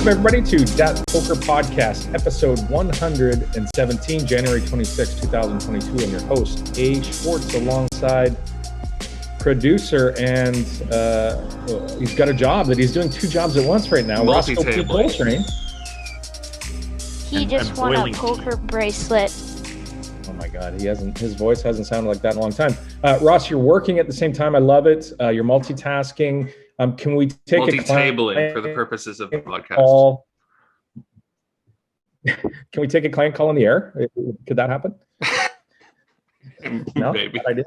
Welcome, everybody, to DAT Poker Podcast, episode 117, January 26, 2022. I'm your host, A. Schwartz, alongside producer, and he's got a job that he's doing two jobs at once right now. Roscoe P. Coltrane. He just won a poker bracelet. Oh my God, his voice hasn't sounded like that in a long time. Ross, you're working at the same time. I love it. You're multitasking. Can we take multi-tabling for the purposes of the podcast? Can we take a client call in the air? Could that happen? No, maybe. I did.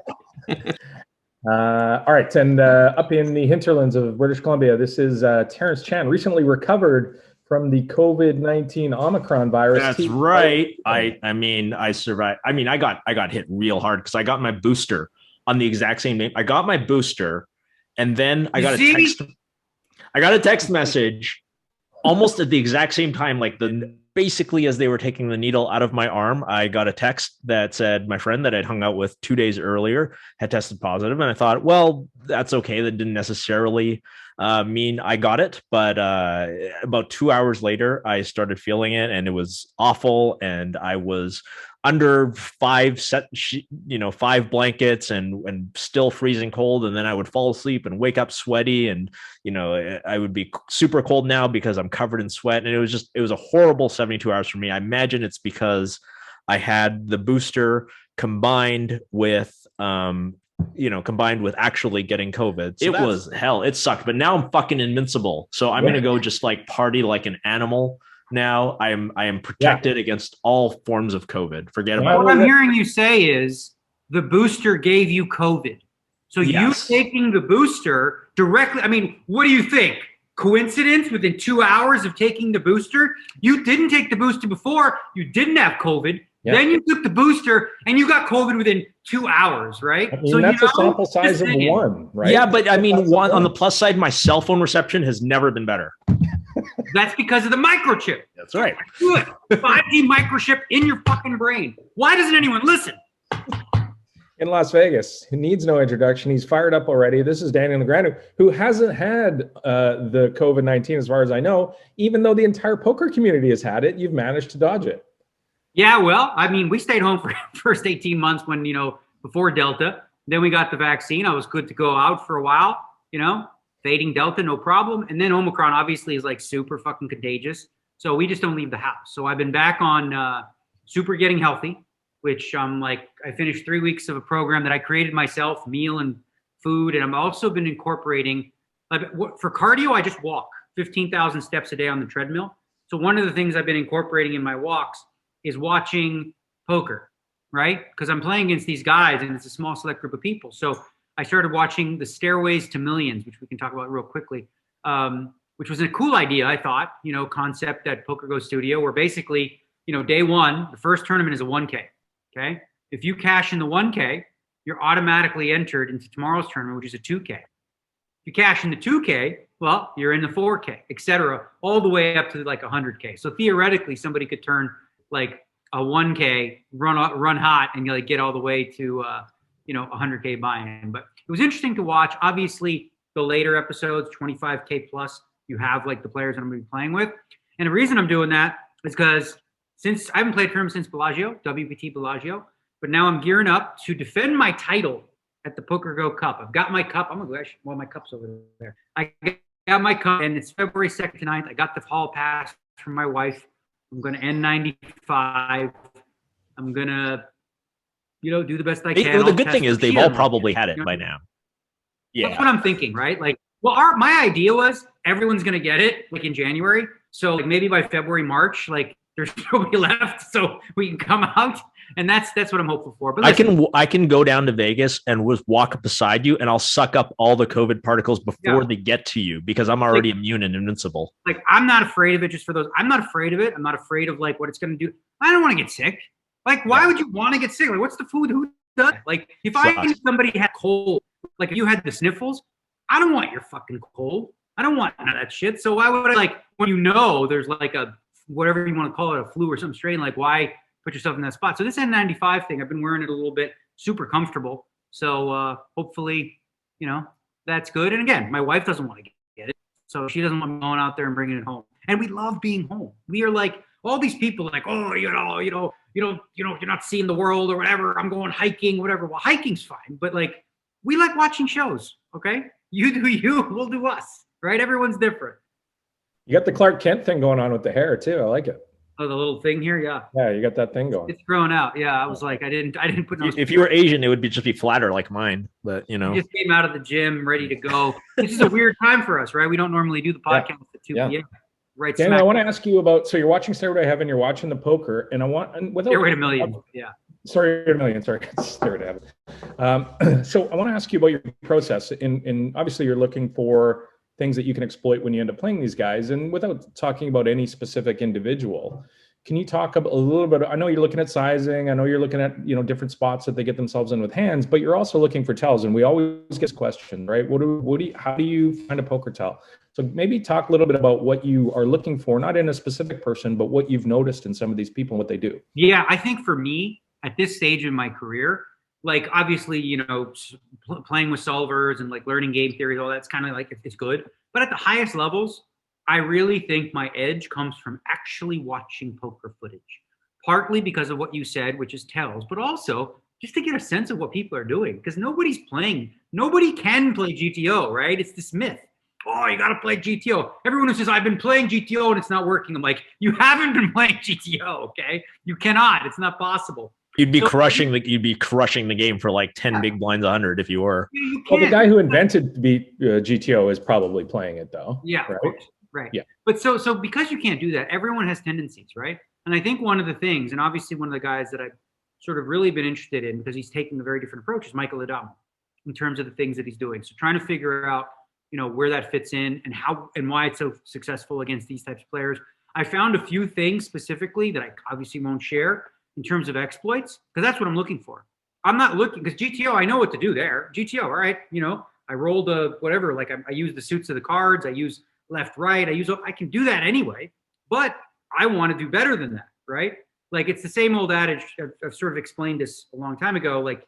All right, and up in the hinterlands of British Columbia, this is Terrence Chan, recently recovered from the COVID-19 Omicron virus. That's right. I survived. I got hit real hard because I got my booster on the exact same name. I got my booster, and then I got a text message almost at the exact same time, basically as they were taking the needle out of my arm. I got a text that said my friend that I'd hung out with 2 days earlier had tested positive, and I thought, well, that's okay. That didn't necessarily mean I got it, but about 2 hours later, I started feeling it, and it was awful. And I was under five blankets and still freezing cold. And then I would fall asleep and wake up sweaty, and I would be super cold now because I'm covered in sweat. And it was a horrible 72 hours for me. I imagine it's because I had the booster combined with actually getting COVID. So it was hell. It sucked, but now I'm fucking invincible. So I'm going to go just party like an animal. Now I am protected against all forms of COVID. Forget about it. What I'm hearing you say is the booster gave you COVID. So yes. You taking the booster directly, what do you think? Coincidence within 2 hours of taking the booster? You didn't take the booster before. You didn't have COVID. Yep. Then you took the booster and you got COVID within 2 hours, right? That's a sample size of one, right? Yeah, but on the plus side, my cell phone reception has never been better. That's because of the microchip. That's right. Good. 5G microchip in your fucking brain. Why doesn't anyone listen? In Las Vegas, he needs no introduction. He's fired up already. This is Daniel Negreanu, who hasn't had the COVID-19 as far as I know, even though the entire poker community has had it. You've managed to dodge it. Yeah, well, we stayed home for the first 18 months when, before Delta. Then we got the vaccine. I was good to go out for a while, fading Delta, no problem. And then Omicron obviously is super fucking contagious. So we just don't leave the house. So I've been back on super getting healthy, which I finished 3 weeks of a program that I created myself, meal and food. And I've also been incorporating, for cardio, I just walk 15,000 steps a day on the treadmill. So one of the things I've been incorporating in my walks is watching poker, right? Because I'm playing against these guys and it's a small select group of people. So I started watching the Stairways to Millions, which we can talk about real quickly, which was a cool idea, I thought, concept at PokerGO Studio, where basically, day one, the first tournament is a 1K, okay? If you cash in the 1K, you're automatically entered into tomorrow's tournament, which is a 2K. If you cash in the 2K, well, you're in the 4K, et cetera, all the way up to 100K. So theoretically, somebody could turn a 1K, run hot, and get all the way to 100K buy-in. But it was interesting to watch. Obviously, the later episodes, 25K plus, you have the players that I'm going to be playing with. And the reason I'm doing that is because since I haven't played for him since Bellagio, WPT Bellagio, but now I'm gearing up to defend my title at the PokerGO Cup. I've got my cup. I'm going to go, actually, well, my cup's over there. I got my cup, and it's February 2nd to 9th. I got the hall pass from my wife. I'm going to end 95. I'm going to, do the best I can. Well, the good thing is they've all probably had it by now. Yeah. That's what I'm thinking, right? My idea was everyone's going to get it in January. So maybe by February, March, there's nobody left so we can come out. And that's what I'm hopeful for. But listen, I can go down to Vegas and walk up beside you, and I'll suck up all the COVID particles before they get to you because I'm already immune and invincible. I'm not afraid of it. Just for those, I'm not afraid of it. I'm not afraid of what it's going to do. I don't want to get sick. Why would you want to get sick? What's the food? Who does? If I knew somebody had cold, if you had the sniffles, I don't want your fucking cold. I don't want none of that shit. So why would I when there's a whatever you want to call it, a flu or some strain? Why put yourself in that spot? So this N95 thing, I've been wearing it a little bit, super comfortable. So hopefully, that's good. And again, my wife doesn't want to get it. So she doesn't want me going out there and bringing it home. and we love being home. We are like all these people like, oh, you're not seeing the world or whatever. I'm going hiking, whatever. Well, hiking's fine, but like we like watching shows. Okay, you do you, we'll do us. Right? Everyone's different. You got the Clark Kent thing going on with the hair too. I like it. Oh, the little thing here, yeah. Yeah, you got that thing going. It's growing out. Yeah, I was like, I didn't put no. If you were Asian, it would just be flatter like mine. But you know, I just came out of the gym, ready to go. This is a weird time for us, right? We don't normally do the podcast at 2 p.m. Right. Daniel, I want to ask you about. So you're watching Stairway to Heaven, you're watching the poker, and I want without Stairway to Million. Yeah. Stairway to Million. Sorry, Stairway to Heaven. So I want to ask you about your process. In obviously, you're looking for things that you can exploit when you end up playing these guys, and without talking about any specific individual. Can you talk a little bit? I know you're looking at sizing. I know you're looking at different spots that they get themselves in with hands, but you're also looking for tells. And we always get this question, right? How do you find a poker tell? So maybe talk a little bit about what you are looking for, not in a specific person, but what you've noticed in some of these people and what they do. Yeah, I think for me at this stage in my career, like obviously playing with solvers and like learning game theory, all that's kind of like it's good. But at the highest levels, I really think my edge comes from actually watching poker footage, partly because of what you said, which is tells, but also just to get a sense of what people are doing, because nobody's playing. Nobody can play GTO, right? It's this myth. Oh, you got to play GTO. Everyone who says, I've been playing GTO and it's not working. I'm like, you haven't been playing GTO, okay? You cannot. It's not possible. You'd be crushing the game for like 10 big blinds 100 if you were. Well, the guy who invented GTO is probably playing it though. Yeah, right. Right. Yeah. But so because you can't do that, everyone has tendencies, right? And I think one of the things, and obviously one of the guys that I've sort of really been interested in because he's taking a very different approach is Michael Adamo in terms of the things that he's doing. So trying to figure out, where that fits in and how and why it's so successful against these types of players. I found a few things specifically that I obviously won't share in terms of exploits, because that's what I'm looking for. I'm not looking, because GTO, I know what to do there. GTO, all right, I rolled whatever, like I use the suits of the cards, I use left, right. I can do that anyway, but I want to do better than that, right? Like it's the same old adage. I've sort of explained this a long time ago. Like,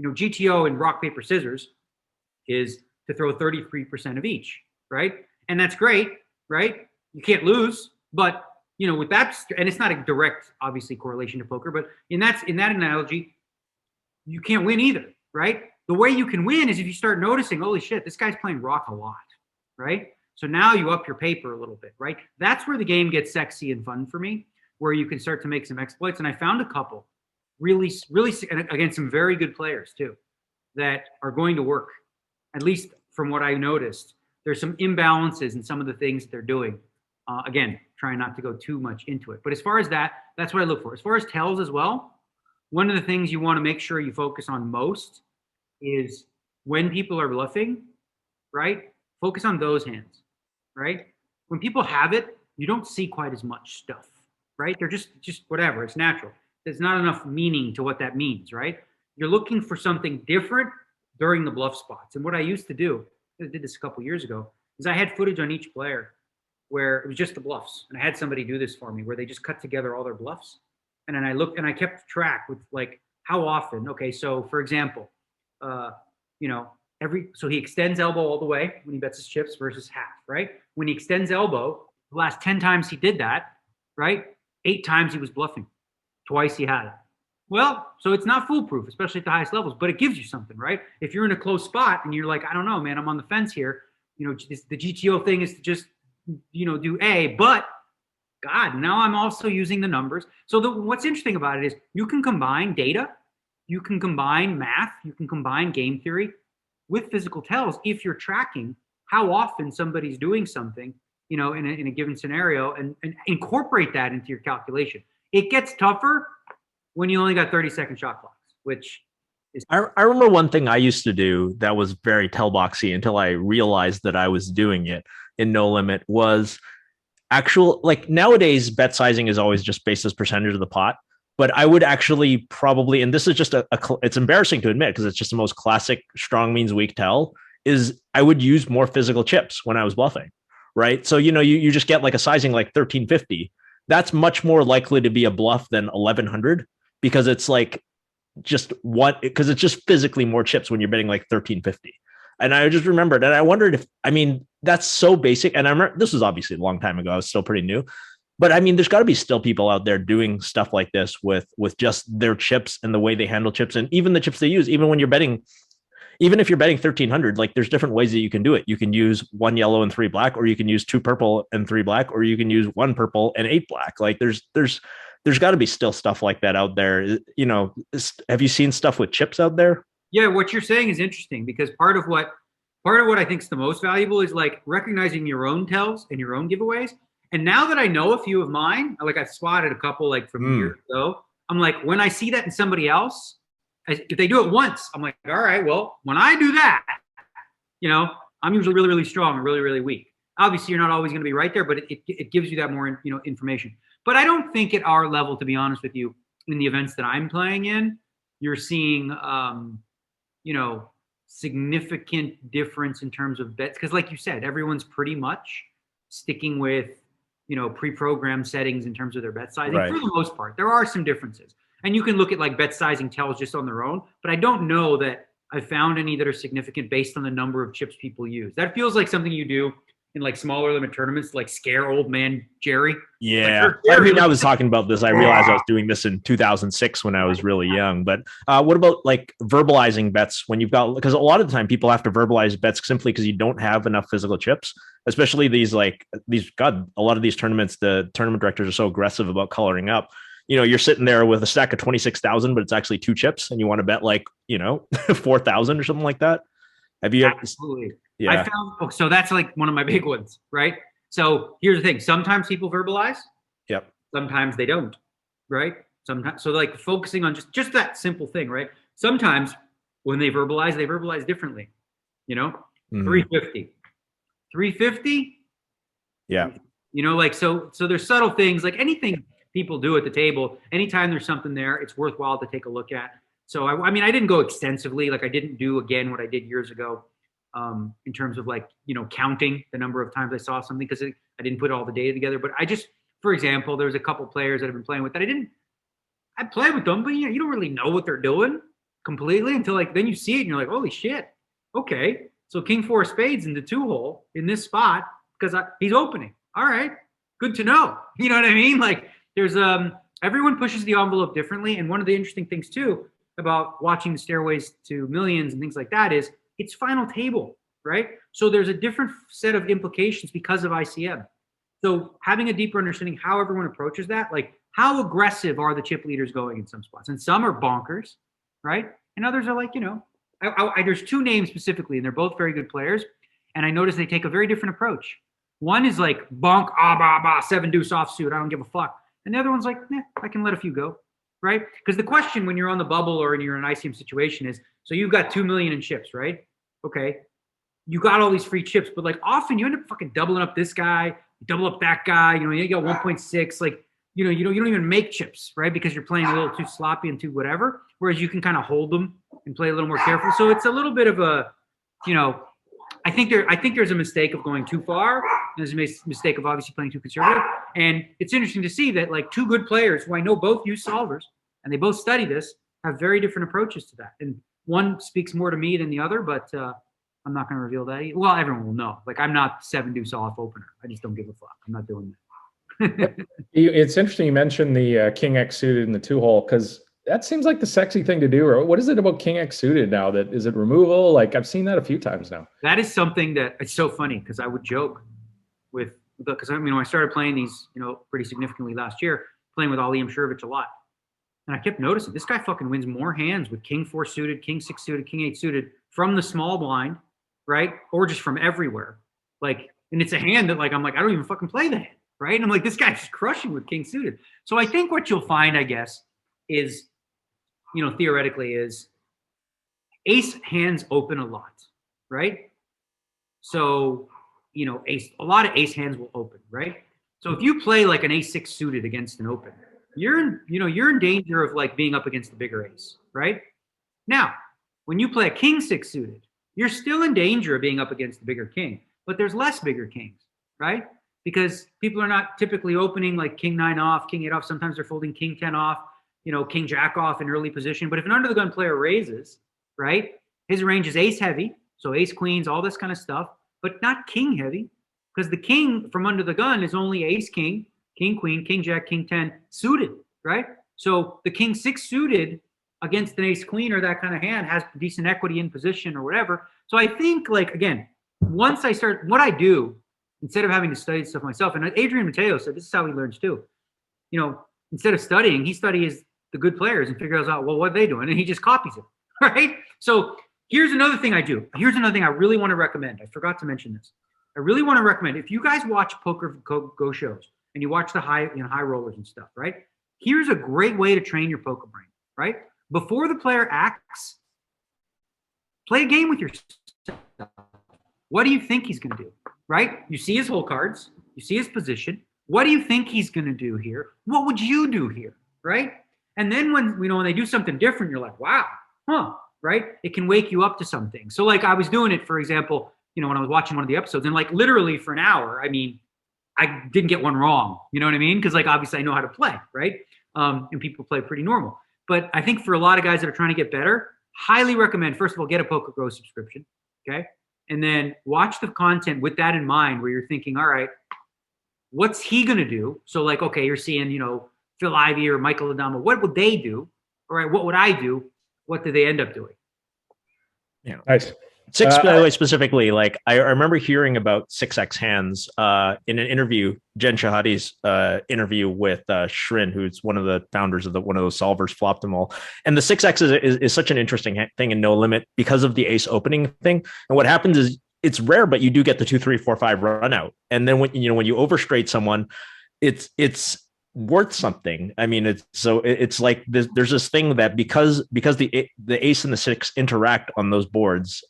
GTO and rock, paper, scissors is to throw 33% of each, right? And that's great, right? You can't lose, but with that, and it's not a direct, obviously, correlation to poker, but in that analogy, you can't win either, right? The way you can win is if you start noticing, holy shit, this guy's playing rock a lot, right? So now you up your paper a little bit, right? That's where the game gets sexy and fun for me, where you can start to make some exploits. And I found a couple really, and again, some very good players too, that are going to work, at least from what I noticed. There's some imbalances in some of the things that they're doing. Again, trying not to go too much into it. But as far as that's what I look for. As far as tells as well, one of the things you want to make sure you focus on most is when people are bluffing, right? Focus on those hands. Right? When people have it, you don't see quite as much stuff, right? They're just whatever. It's natural. There's not enough meaning to what that means, right? You're looking for something different during the bluff spots. And what I used to do, I did this a couple years ago, is I had footage on each player where it was just the bluffs. And I had somebody do this for me where they just cut together all their bluffs. And then I looked and I kept track with like how often. Okay, so for example, so he extends elbow all the way when he bets his chips versus half, right? When he extends elbow, the last 10 times he did that, right? 8 times he was bluffing. Twice he had it. Well, so it's not foolproof, especially at the highest levels, but it gives you something, right? If you're in a close spot and you're like, I don't know, man, I'm on the fence here. The GTO thing is to just, do A, but God, now I'm also using the numbers. So what's interesting about it is you can combine data, you can combine math, you can combine game theory with physical tells if you're tracking how often somebody's doing something, in a given scenario and incorporate that into your calculation. It gets tougher when you only got 30-second shot clocks, which is... I remember one thing I used to do that was very tell boxy until I realized that I was doing it in No Limit was like nowadays bet sizing is always just based as percentage of the pot. But I would actually probably, and this is just it's embarrassing to admit because it's just the most classic strong means weak tell, is I would use more physical chips when I was bluffing, right? So, you just get like a sizing like 1350. That's much more likely to be a bluff than 1100 because it's like because it's just physically more chips when you're betting like 1350. And I just remembered, and I wondered if, I mean, that's so basic. And I remember this was obviously a long time ago. I was still pretty new. But I mean, there's got to be still people out there doing stuff like this with just their chips and the way they handle chips, and even the chips they use. Even when you're betting, even if you're betting 1,300, like there's different ways that you can do it. You can use 1 yellow and 3 black, or you can use 2 purple and 3 black, or you can use 1 purple and 8 black. Like there's got to be still stuff like that out there. You know, have you seen stuff with chips out there? Yeah, what you're saying is interesting, because part of what I think is the most valuable is like recognizing your own tells and your own giveaways. And now that I know a few of mine, like I spotted a couple like from years ago, I'm like, when I see that in somebody else, if they do it once, I'm like, all right, well, when I do that, you know, I'm usually really, really strong or really, really weak. Obviously, you're not always going to be right there, but it gives you that more, you know, information. But I don't think at our level, to be honest with you, in the events that I'm playing in, you're seeing, you know, significant difference in terms of bets. Because like you said, everyone's pretty much sticking with, you know, pre-programmed settings in terms of their bet sizing for the most part. There are some differences. And you can look at like bet sizing tells just on their own, but I don't know that I've found any that are significant based on the number of chips people use. That feels like something you do in like smaller limit tournaments, like scare old man Jerry. Yeah. Like, I mean, I was talking about this. I realized I was doing this in 2006 when I was really young. But what about like verbalizing bets when you've got, because a lot of the time people have to verbalize bets simply because you don't have enough physical chips, especially these, God, a lot of these tournaments, the tournament directors are so aggressive about coloring up. You know, you're sitting there with a stack of 26,000, but it's actually 2 chips and you want to bet like, you know, 4,000 or something like that. Have you? Absolutely. Yeah. I found, so that's like one of my big ones, right? So here's the thing. Sometimes people verbalize. Yep. Sometimes they don't, right? Sometimes, so like focusing on just that simple thing, right? Sometimes when they verbalize differently, you know, 350. Yeah. You know, like, so there's subtle things, like anything people do at the table, anytime there's something there, it's worthwhile to take a look at. So I mean, I didn't go extensively, like I didn't do again what I did years ago. In terms of like, you know, counting the number of times I saw something, because I didn't put all the data together. But I just, for example, there's a couple players that I've been playing with that I play with them, but you don't really know what they're doing completely until like, then you see it and you're like, holy shit. Okay. So King 4 spades in the 2-hole in this spot, because he's opening. All right. Good to know. You know what I mean? Like there's, everyone pushes the envelope differently. And one of the interesting things too about watching the Stairways to Millions and things like that is, it's final table, right? So there's a different set of implications because of ICM. So having a deeper understanding how everyone approaches that, like how aggressive are the chip leaders going in some spots? And some are bonkers, right? And others are like, you know, there's 2 names specifically, and they're both very good players. And I notice they take a very different approach. One is like bonk, 7 deuce offsuit, I don't give a fuck. And the other one's like, I can let a few go, right? Because the question when you're on the bubble or you're in an ICM situation is, so you've got 2 million in chips, right? Okay. You got all these free chips, but like often you end up fucking doubling up this guy, double up that guy, you know, you got 1.6, like, you know, you don't even make chips, right? Because you're playing a little too sloppy and too whatever. Whereas you can kind of hold them and play a little more careful. So it's a little bit of a, you know, I think there's a mistake of going too far. There's a mistake of obviously playing too conservative. And it's interesting to see that like 2 good players who I know both use solvers and they both study this have very different approaches to that. And one speaks more to me than the other, but I'm not going to reveal that. Well, everyone will know. Like, I'm not 7 deuce off opener. I just don't give a fuck. I'm not doing that. It's interesting you mentioned the King X suited in the 2-hole, because that seems like the sexy thing to do. Or what is it about King X suited now? That is it removal? Like I've seen that a few times now. That is something that it's so funny, because I would joke because I mean, when I started playing these, you know, pretty significantly last year, playing with Ali Mshirovich a lot. And I kept noticing this guy fucking wins more hands with King 4 suited, King 6 suited, King 8 suited from the small blind, right? Or just from everywhere. Like, and it's a hand that like, I'm like, I don't even fucking play the hand, right? And I'm like, this guy's just crushing with King suited. So I think what you'll find, I guess, is, you know, theoretically is ace hands open a lot, right? So, you know, a lot of ace hands will open, right? So if you play like an ace 6 suited against an open, you're in danger of like being up against the bigger ace, right? Now, when you play a King 6 suited, you're still in danger of being up against the bigger king, but there's less bigger kings, right? Because people are not typically opening like King 9 off, King 8 off. Sometimes they're folding King 10 off, you know, King Jack off in early position. But if an under the gun player raises, right, his range is ace heavy, So ace queens, all this kind of stuff, but not king heavy, because the king from under the gun is only ace king, king queen, king jack, king 10 suited, right? So the king 6 suited against an ace queen or that kind of hand has decent equity in position or whatever. So I think, like, again, once I start, what I do, instead of having to study stuff myself, and Adrian Mateo said this is how he learns too. You know, instead of studying, he studies the good players and figures out, well, what are they doing? And he just copies it, right? So here's another thing I do. Here's another thing I really want to recommend. I forgot to mention this. I really want to recommend, if you guys watch PokerGO shows and you watch the high rollers and stuff, right? Here's a great way to train your poker brain, right? Before the player acts, play a game with yourself. What do you think he's going to do, right? You see his hole cards. You see his position. What do you think he's going to do here? What would you do here, right? And then when they do something different, you're like, wow, right? It can wake you up to something. So like I was doing it, for example, when I was watching one of the episodes, and like literally for an hour, I mean, I didn't get one wrong. You know what I mean? Because like obviously I know how to play, right? And people play pretty normal. But I think for a lot of guys that are trying to get better, highly recommend, first of all, get a PokerGO subscription, okay? And then watch the content with that in mind, where you're thinking, all right, what's he going to do? So like, okay, you're seeing, Phil Ivey or Michael Adamo. What would they do? All right, what would I do? What do they end up doing? Yeah, nice. Six, by the way, specifically, like I remember hearing about 6x hands in an interview, Jen Shahadi's interview with Shrin, who's one of the founders of one of those solvers, flopped them all. And the 6x is such an interesting thing in No Limit because of the ace opening thing. And what happens is it's rare, but you do get the 2, 3, 4, 5 run out. And then when you overstraight someone, it's worth something. I mean, it's like there's this thing that because the ace and the 6 interact on those boards,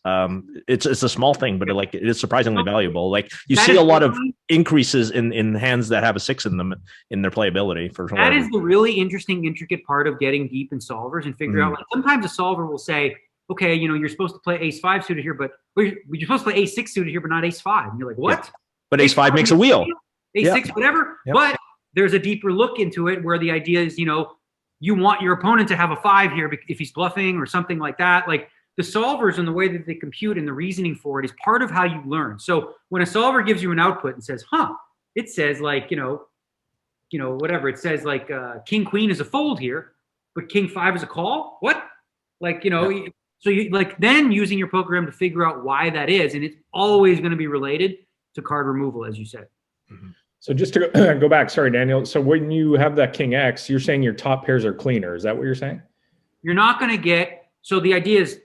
it's a small thing, but it is surprisingly valuable. Like you see a lot of increases in hands that have a 6 in them in their playability. For that is the really interesting, intricate part of getting deep in solvers and figure out. Like sometimes a solver will say, okay, you're supposed to play ace 5 suited here, but you're supposed to play ace 6 suited here, but not ace 5. And you're like, what? Yeah. But ace 5 makes a wheel. Ace 6, whatever. Yep. But there's a deeper look into it where the idea is, you want your opponent to have a 5 here if he's bluffing or something like that. Like the solvers and the way that they compute and the reasoning for it is part of how you learn. So when a solver gives you an output and says, it says like, whatever, it says like king queen is a fold here, but king 5 is a call. What? Like, so you like then using your program to figure out why that is. And it's always going to be related to card removal, as you said. Mm-hmm. So just to go back, sorry, Daniel. So when you have that king X, you're saying your top pairs are cleaner. Is that what you're saying? You're not going to get, so the idea is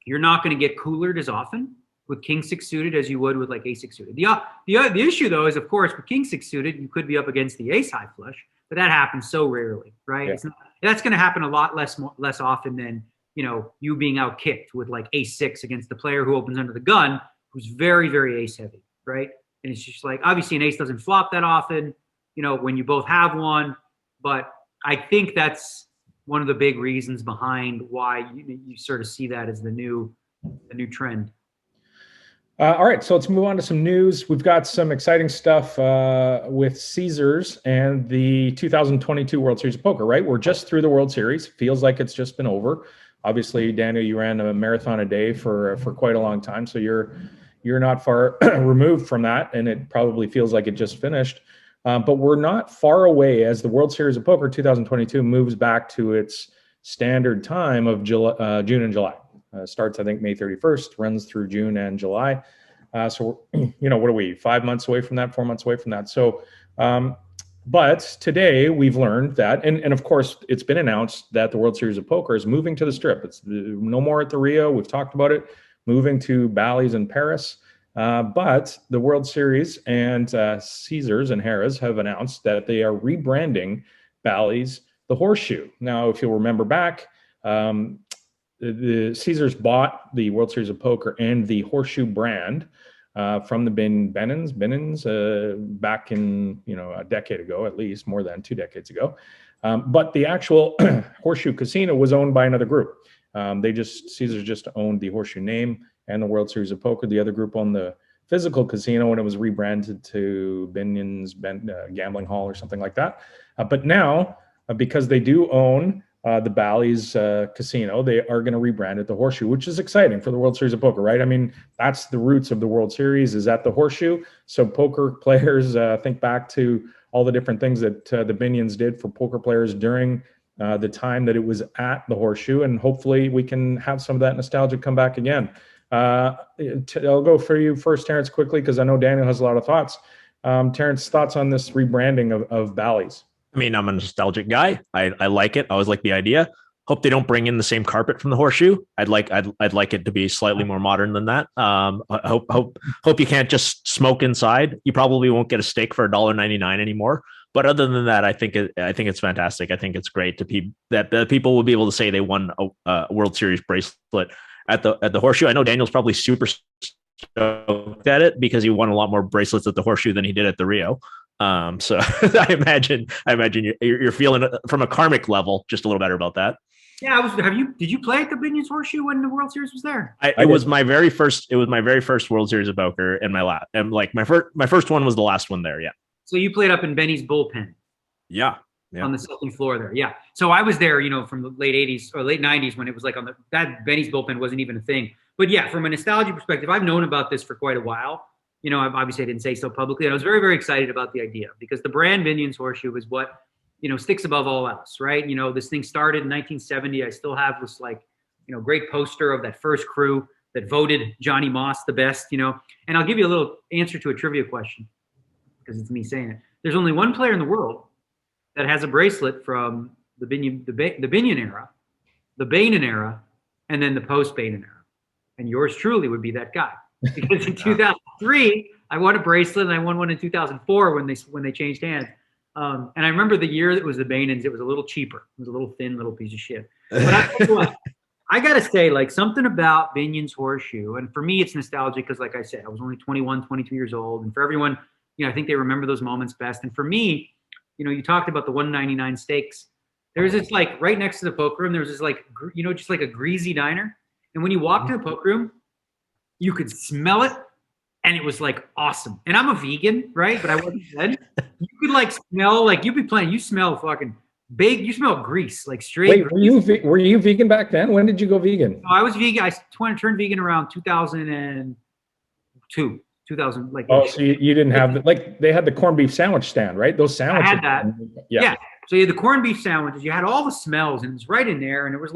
you're not going to get coolered as often with king 6 suited as you would with like ace 6 suited. The issue though is, of course, with king 6 suited, you could be up against the ace high flush, but that happens so rarely, right? Yeah. That's going to happen a lot less often than, you being out kicked with like ace 6 against the player who opens under the gun, who's very, very ace heavy, right? And it's just like, obviously an ace doesn't flop that often, when you both have one. But I think that's one of the big reasons behind why you sort of see that as the new trend. All right, so let's move on to some news. We've got some exciting stuff with Caesars and the 2022 World Series of Poker, right? We're just through the World Series. Feels like it's just been over. Obviously, Daniel, you ran a marathon a day for quite a long time, so you're not far removed from that, and it probably feels like it just finished. But we're not far away as the World Series of Poker 2022 moves back to its standard time of June and July. Starts, I think, May 31st, runs through June and July. So, what are we, 5 months away from that, 4 months away from that? So, but today we've learned that, and of course, it's been announced that the World Series of Poker is moving to the Strip. It's no more at the Rio. We've talked about it. Moving to Bally's in Paris. But the World Series and Caesars and Harrah's have announced that they are rebranding Bally's the Horseshoe. Now, if you'll remember back, the Caesars bought the World Series of Poker and the Horseshoe brand from the Bennins back in, a decade ago, at least more than 2 decades ago. But the actual Horseshoe Casino was owned by another group. Caesars just owned the Horseshoe name and the World Series of Poker. The other group owned the physical casino when it was rebranded to Binion's Gambling Hall or something like that. But now, because they do own the Bally's casino. They are going to rebrand it the Horseshoe, which is exciting for the World Series of Poker, right? I mean, that's the roots of the World Series is at the Horseshoe. So poker players think back to all the different things that the Binions did for poker players during the time that it was at the Horseshoe, and hopefully we can have some of that nostalgia come back again. I'll go for you first, Terrence, quickly, because I know Daniel has a lot of thoughts. Terrence, thoughts on this rebranding of Bally's? I mean, I'm a nostalgic guy. I like it. I always like the idea. Hope they don't bring in the same carpet from the Horseshoe. I'd like it to be slightly more modern than that. I hope you can't just smoke inside. You probably won't get a steak for $1.99 anymore. But other than that, I think it's fantastic. I think it's great that people will be able to say they won a World Series bracelet at the Horseshoe. I know Daniel's probably super stoked at it because he won a lot more bracelets at the Horseshoe than he did at the Rio. So I imagine you're feeling from a karmic level just a little better about that. Yeah, did you play at the Binions Horseshoe when the World Series was there? It was my very first World Series of poker in my lap. And like my first one was the last one there. Yeah. So you played up in Benny's bullpen. Yeah. On the second floor there. Yeah. So I was there, from the late 80s or late 90s when it was like that Benny's bullpen wasn't even a thing. But yeah, from a nostalgia perspective, I've known about this for quite a while. Obviously I didn't say so publicly. And I was very, very excited about the idea because the brand Binions Horseshoe is what, sticks above all else, right? This thing started in 1970. I still have this great poster of that first crew that voted Johnny Moss the best, and I'll give you a little answer to a trivia question because it's me saying it. There's only one player in the world that has a bracelet from the Binion era, the Bainan era, and then the post-Bainan era. And yours truly would be that guy. Because in 2003, I won a bracelet, and I won one in 2004 when they changed hands. And I remember the year that was the Bainans, it was a little cheaper. It was a little thin little piece of shit. But I got to say, something about Binion's Horseshoe, and for me, it's nostalgic because, like I said, I was only 21, 22 years old. And for everyone, I think they remember those moments best. And for me, you talked about the 199 steaks. There's this right next to the poker room. There was this just like a greasy diner. And when you walked to the poker room, you could smell it, and it was awesome. And I'm a vegan, right? But I wasn't then. You could smell you'd be playing. You smell fucking big. You smell grease, straight. Wait, were you vegan back then? When did you go vegan? No, I was vegan. I turned vegan around 2002. 2000. So you didn't have they had the corned beef sandwich stand, right? Those sandwiches. I had that. Yeah. So you had the corned beef sandwiches. You had all the smells, and it was right in there. And it was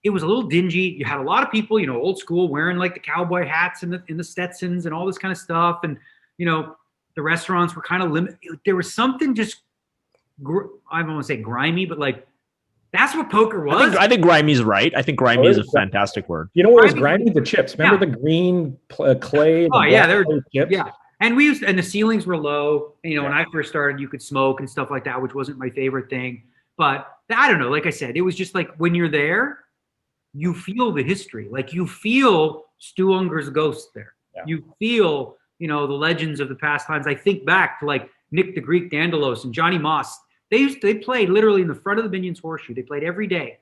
it was a little dingy. You had a lot of people, old school, wearing the cowboy hats and the Stetsons and all this kind of stuff. And the restaurants were kind of limited. There was something just I don't want to say grimy, but that's what poker was. I think grimy's right. I think grimy is a fantastic word. You know what was grimy? The chips. Remember the green clay? Oh yeah, they were chips. Yeah. And and the ceilings were low. When I first started, you could smoke and stuff like that, which wasn't my favorite thing. But I don't know. Like I said, it was just when you're there, you feel the history. You feel Stu Unger's ghost there. Yeah. You feel, the legends of the past times. I think back to Nick the Greek Dandelos and Johnny Moss. They played literally in the front of the Binion's Horseshoe. They played every day,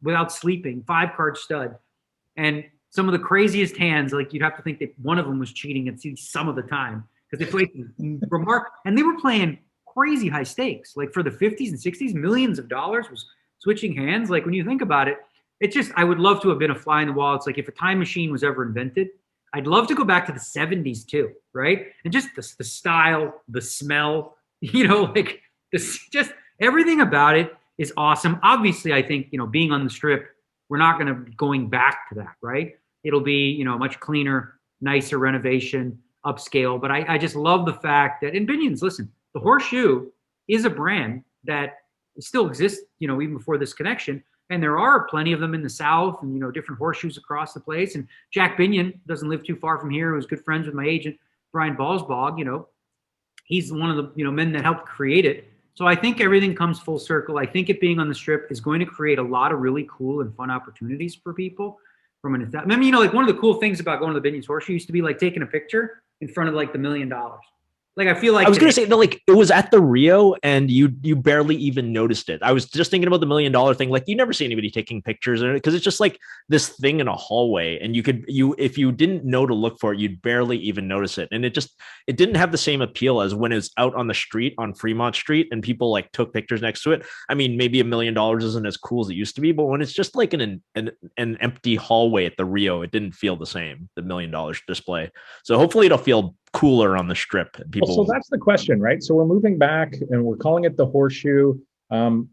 without sleeping, 5-card stud. And some of the craziest hands, you'd have to think that one of them was cheating at some of the time because they played and they were playing crazy high stakes. For the 50s and 60s, millions of dollars was switching hands. When you think about it, it's just, I would love to have been a fly in the wall. It's if a time machine was ever invented, I'd love to go back to the 70s too, right? And just the style, the smell, just everything about it is awesome. Obviously, I think, being on the strip, we're not going back to that, right? It'll be, much cleaner, nicer renovation, upscale. But I just love the fact that in Binions, listen, the Horseshoe is a brand that still exists, even before this connection. And there are plenty of them in the South and, different horseshoes across the place. And Jack Binion doesn't live too far from here. He was good friends with my agent, Brian Ballsbog. He's one of the, men that helped create it. So I think everything comes full circle. I think it being on the strip is going to create a lot of really cool and fun opportunities for people. One of the cool things about going to the Binion's Horseshoe used to be taking a picture in front of the $1 million. Like, I feel like I was going to say that, like, it was at the Rio and you barely even noticed it. I was just thinking about the $1 million thing. Like, you never see anybody taking pictures in it because it's just like this thing in a hallway. And if you didn't know to look for it, you'd barely even notice it. And it didn't have the same appeal as when it's out on the street on Fremont Street and people like took pictures next to it. I mean, maybe $1 million isn't as cool as it used to be, but when it's just like an empty hallway at the Rio, it didn't feel the same, the $1 million display. So hopefully it'll feel cooler on the strip. People. So that's the question, right? So we're moving back and we're calling it the Horseshoe.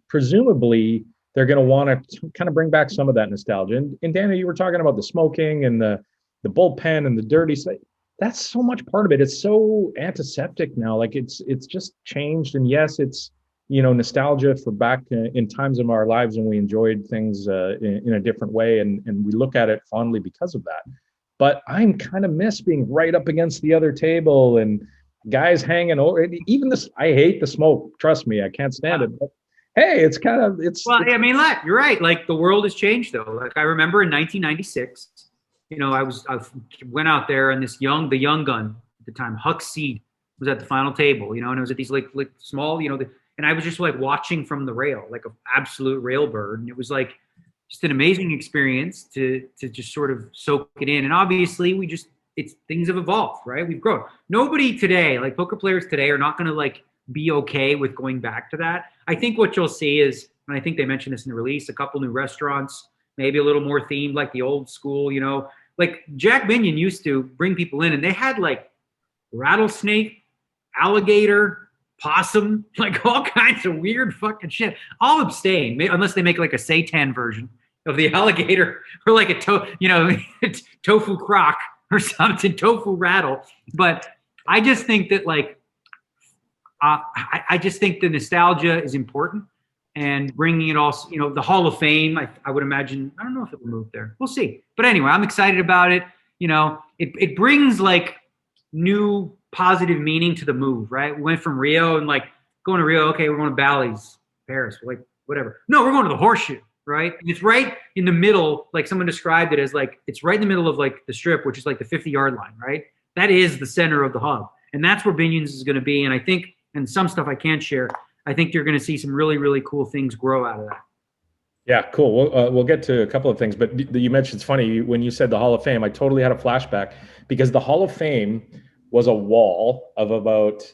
Presumably, they're going to want to kind of bring back some of that nostalgia. And Daniel, you were talking about the smoking and the bullpen and the dirty side. That's so much part of it. It's so antiseptic now. Like it's just changed. And yes, it's, nostalgia for back in times of our lives when we enjoyed things in a different way. And we look at it fondly because of that. But I'm kind of miss being right up against the other table and guys hanging over. Even this, I hate the smoke. Trust me, I can't stand it. But hey, Well, I mean, you're right. Like, the world has changed, though. Like, I remember in 1996, I went out there and the young gun at the time, Huck Seed, was at the final table. And it was at these like small, and I was just like watching from the rail, like an absolute rail bird, and it was like just an amazing experience to just sort of soak it in. And obviously things have evolved, right? We've grown. Nobody today, like poker players today, are not going to like be okay with going back to that. I think what you'll see is, and I think they mentioned this in the release, a couple new restaurants, maybe a little more themed, like the old school, like Jack Binion used to bring people in and they had like rattlesnake, alligator, possum, like all kinds of weird fucking shit. I'll abstain unless they make like a seitan version of the alligator or like a tofu croc or something, tofu rattle. But I just think that like, I just think the nostalgia is important and bringing it all, the Hall of Fame, I would imagine, I don't know if it will move there. We'll see. But anyway, I'm excited about it. It brings like new positive meaning to the move, right? We went from Rio and like going to Rio. Okay, we're going to Bally's, Paris, like whatever. No, we're going to the Horseshoe, right? And it's right in the middle. Like someone described it as like, it's right in the middle of like the strip, which is like the 50-yard line, right? That is the center of the hub. And that's where Binions is going to be. And I think, and some stuff I can't share, I think you're going to see some really, really cool things grow out of that. Yeah, cool. We'll get to a couple of things, but you mentioned, it's funny, when you said the Hall of Fame, I totally had a flashback because the Hall of Fame was a wall of about,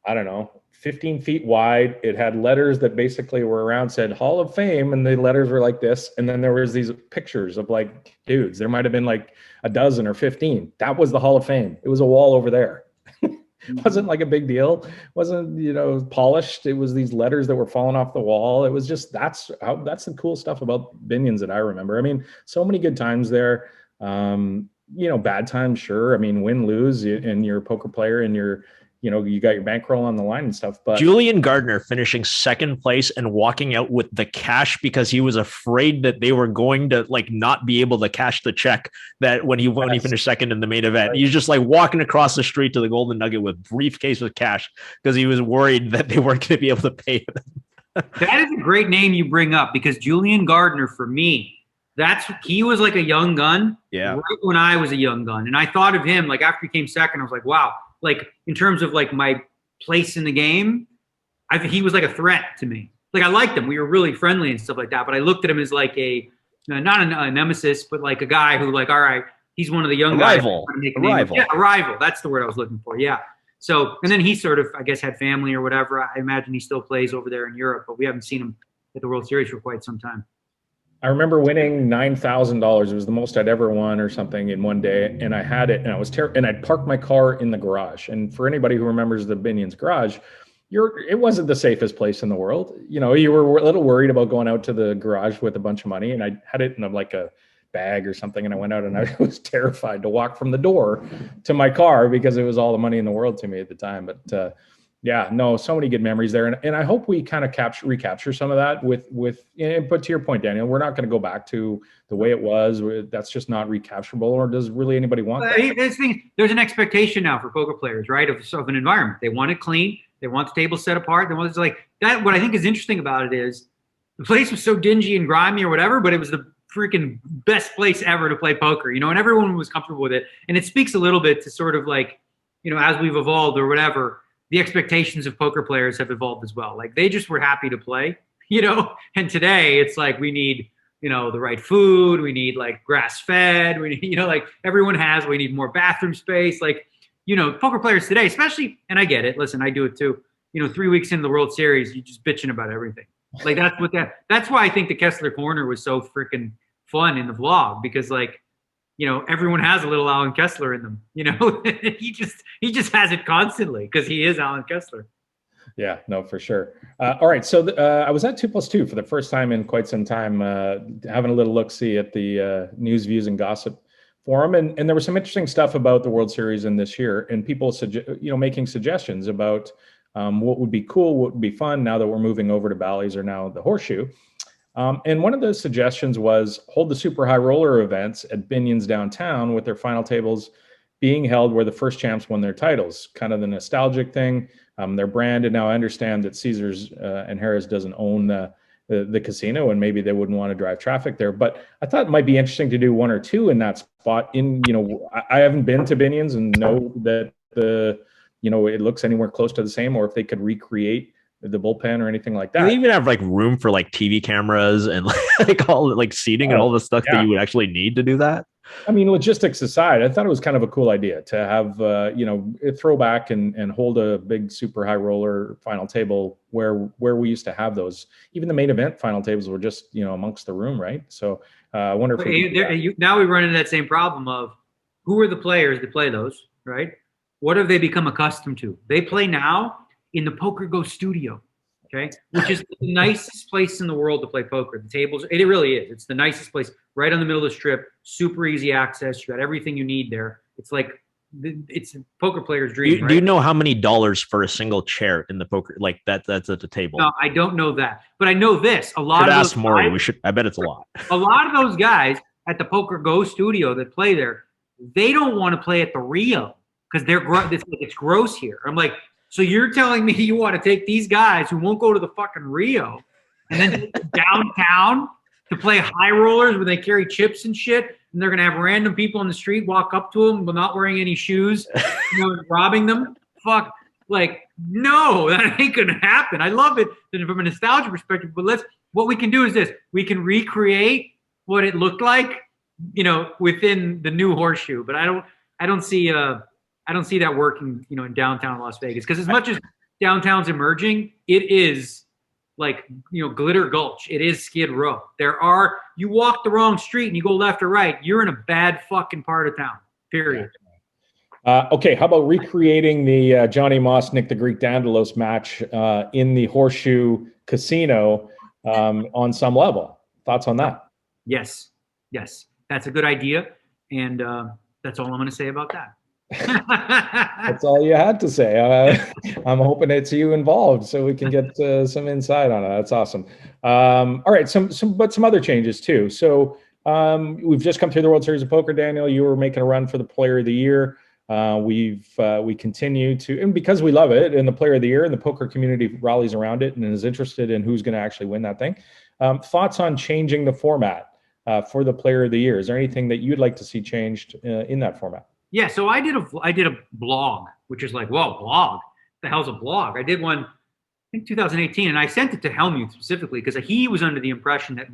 I don't know, 15 feet wide. It had letters that basically were around, said Hall of Fame, and the letters were like this. And then there was these pictures of like dudes. There might have been like a dozen or 15. That was the Hall of Fame. It was a wall over there. It wasn't like a big deal. It wasn't, polished. It was these letters that were falling off the wall. It was just, that's the cool stuff about Binions that I remember. I mean, so many good times there. Bad times, sure. I mean, win, lose, and you're a poker player and you got your bankroll on the line and stuff. But Julian Gardner finishing second place and walking out with the cash because he was afraid that they were going to like not be able to cash the check that when he finished second in the main event. Right. He's just like walking across the street to the Golden Nugget with briefcase with cash because he was worried that they weren't going to be able to pay him. That is a great name you bring up because Julian Gardner, for me, he was like a young gun. Yeah. Right when I was a young gun. And I thought of him, like after he came second, I was like, wow. Like in terms of like my place in the game, he was like a threat to me. Like I liked him. We were really friendly and stuff like that. But I looked at him as like not a nemesis, but like a guy who like, all right, he's one of the young guys. A rival. Yeah, a rival. That's the word I was looking for. Yeah. So, and then he sort of, I guess, had family or whatever. I imagine he still plays over there in Europe, but we haven't seen him at the World Series for quite some time. I remember winning $9,000. It was the most I'd ever won or something in one day. And I had it and I was and I'd parked my car in the garage. And for anybody who remembers the Binions garage, it wasn't the safest place in the world. You were a little worried about going out to the garage with a bunch of money. And I had it in like a bag or something. And I went out and I was terrified to walk from the door to my car because it was all the money in the world to me at the time. But so many good memories there. And I hope we kind of recapture some of that but to your point, Daniel, we're not going to go back to the way it was. That's just not recapturable, or does really anybody want that? There's an expectation now for poker players, right? Of an environment. They want it clean. They want the table set apart. They want it like that. What I think is interesting about it is the place was so dingy and grimy or whatever, but it was the freaking best place ever to play poker, and everyone was comfortable with it. And it speaks a little bit to sort of like, as we've evolved or whatever, the expectations of poker players have evolved as well. Like they just were happy to play, and today it's like we need, the right food. We need like grass fed. We need, like everyone has, we need more bathroom space. Like, poker players today, especially, and I get it. Listen, I do it too. 3 weeks into the World Series, you're just bitching about everything. Like that's why I think the Kessler Corner was so freaking fun in the vlog, because like, everyone has a little Alan Kessler in them. He just has it constantly because he is Alan Kessler. Yeah, no, for sure. All right, so I was at 2+2 for the first time in quite some time, having a little look-see at the news, views, and gossip forum, and there was some interesting stuff about the World Series in this year, and people making suggestions about what would be cool, what would be fun now that we're moving over to Bally's or now the Horseshoe. And one of those suggestions was hold the super high roller events at Binion's downtown with their final tables being held where the first champs won their titles. Kind of the nostalgic thing. Their brand, and now I understand that Caesars and Harrah's doesn't own the casino, and maybe they wouldn't want to drive traffic there. But I thought it might be interesting to do one or two in that spot. I haven't been to Binion's and know that it looks anywhere close to the same, or if they could recreate the bullpen or anything like that. Do they even have like room for like TV cameras and like all like seating and all the stuff that you would actually need to do that? I mean, logistics aside, I thought it was kind of a cool idea to have, a throwback and hold a big super high roller final table where we used to have those. Even the main event final tables were just, amongst the room, right? So I wonder if now we run into that same problem of who are the players that play those, right? What have they become accustomed to? They play now in the PokerGo studio, okay, which is the nicest place in the world to play poker. The tables, it really is. It's the nicest place, right on the middle of the strip, super easy access. You got everything you need there. It's like, it's a poker player's dream. Right? Do you know how many dollars for a single chair in the poker, like that's at the table? No, I don't know that, but I know this. A lot of ask Maury. I bet it's a lot. A lot of those guys at the PokerGo studio that play there, they don't want to play at the Rio because it's gross here. I'm like, so you're telling me you want to take these guys who won't go to the fucking Rio and then downtown to play high rollers where they carry chips and shit, and they're going to have random people on the street walk up to them but not wearing any shoes, robbing them? Fuck. Like, no, that ain't going to happen. I love it from a nostalgia perspective, but what we can do is this. We can recreate what it looked like, within the new Horseshoe, but I don't see that working, in downtown Las Vegas. Because as much as downtown's emerging, it is like, Glitter Gulch. It is Skid Row. You walk the wrong street and you go left or right, you're in a bad fucking part of town, period. Okay, how about recreating the Johnny Moss, Nick the Greek Dandalos match in the Horseshoe Casino on some level? Thoughts on that? Yes. That's a good idea. And that's all I'm going to say about that. That's all you had to say. I'm hoping it's you involved so we can get some insight on it. That's awesome. All right, some other changes too. So we've just come through the World Series of Poker. Daniel, you were making a run for the Player of the Year. We continue to, and because we love it, and the Player of the Year and the poker community rallies around it and is interested in who's going to actually win that thing. Thoughts on changing the format for the Player of the Year? Is there anything that you'd like to see changed in that format? Yeah, so I did a blog, which is like, whoa, blog? What the hell's a blog? I did one, I think 2018, and I sent it to Hellmuth specifically because he was under the impression that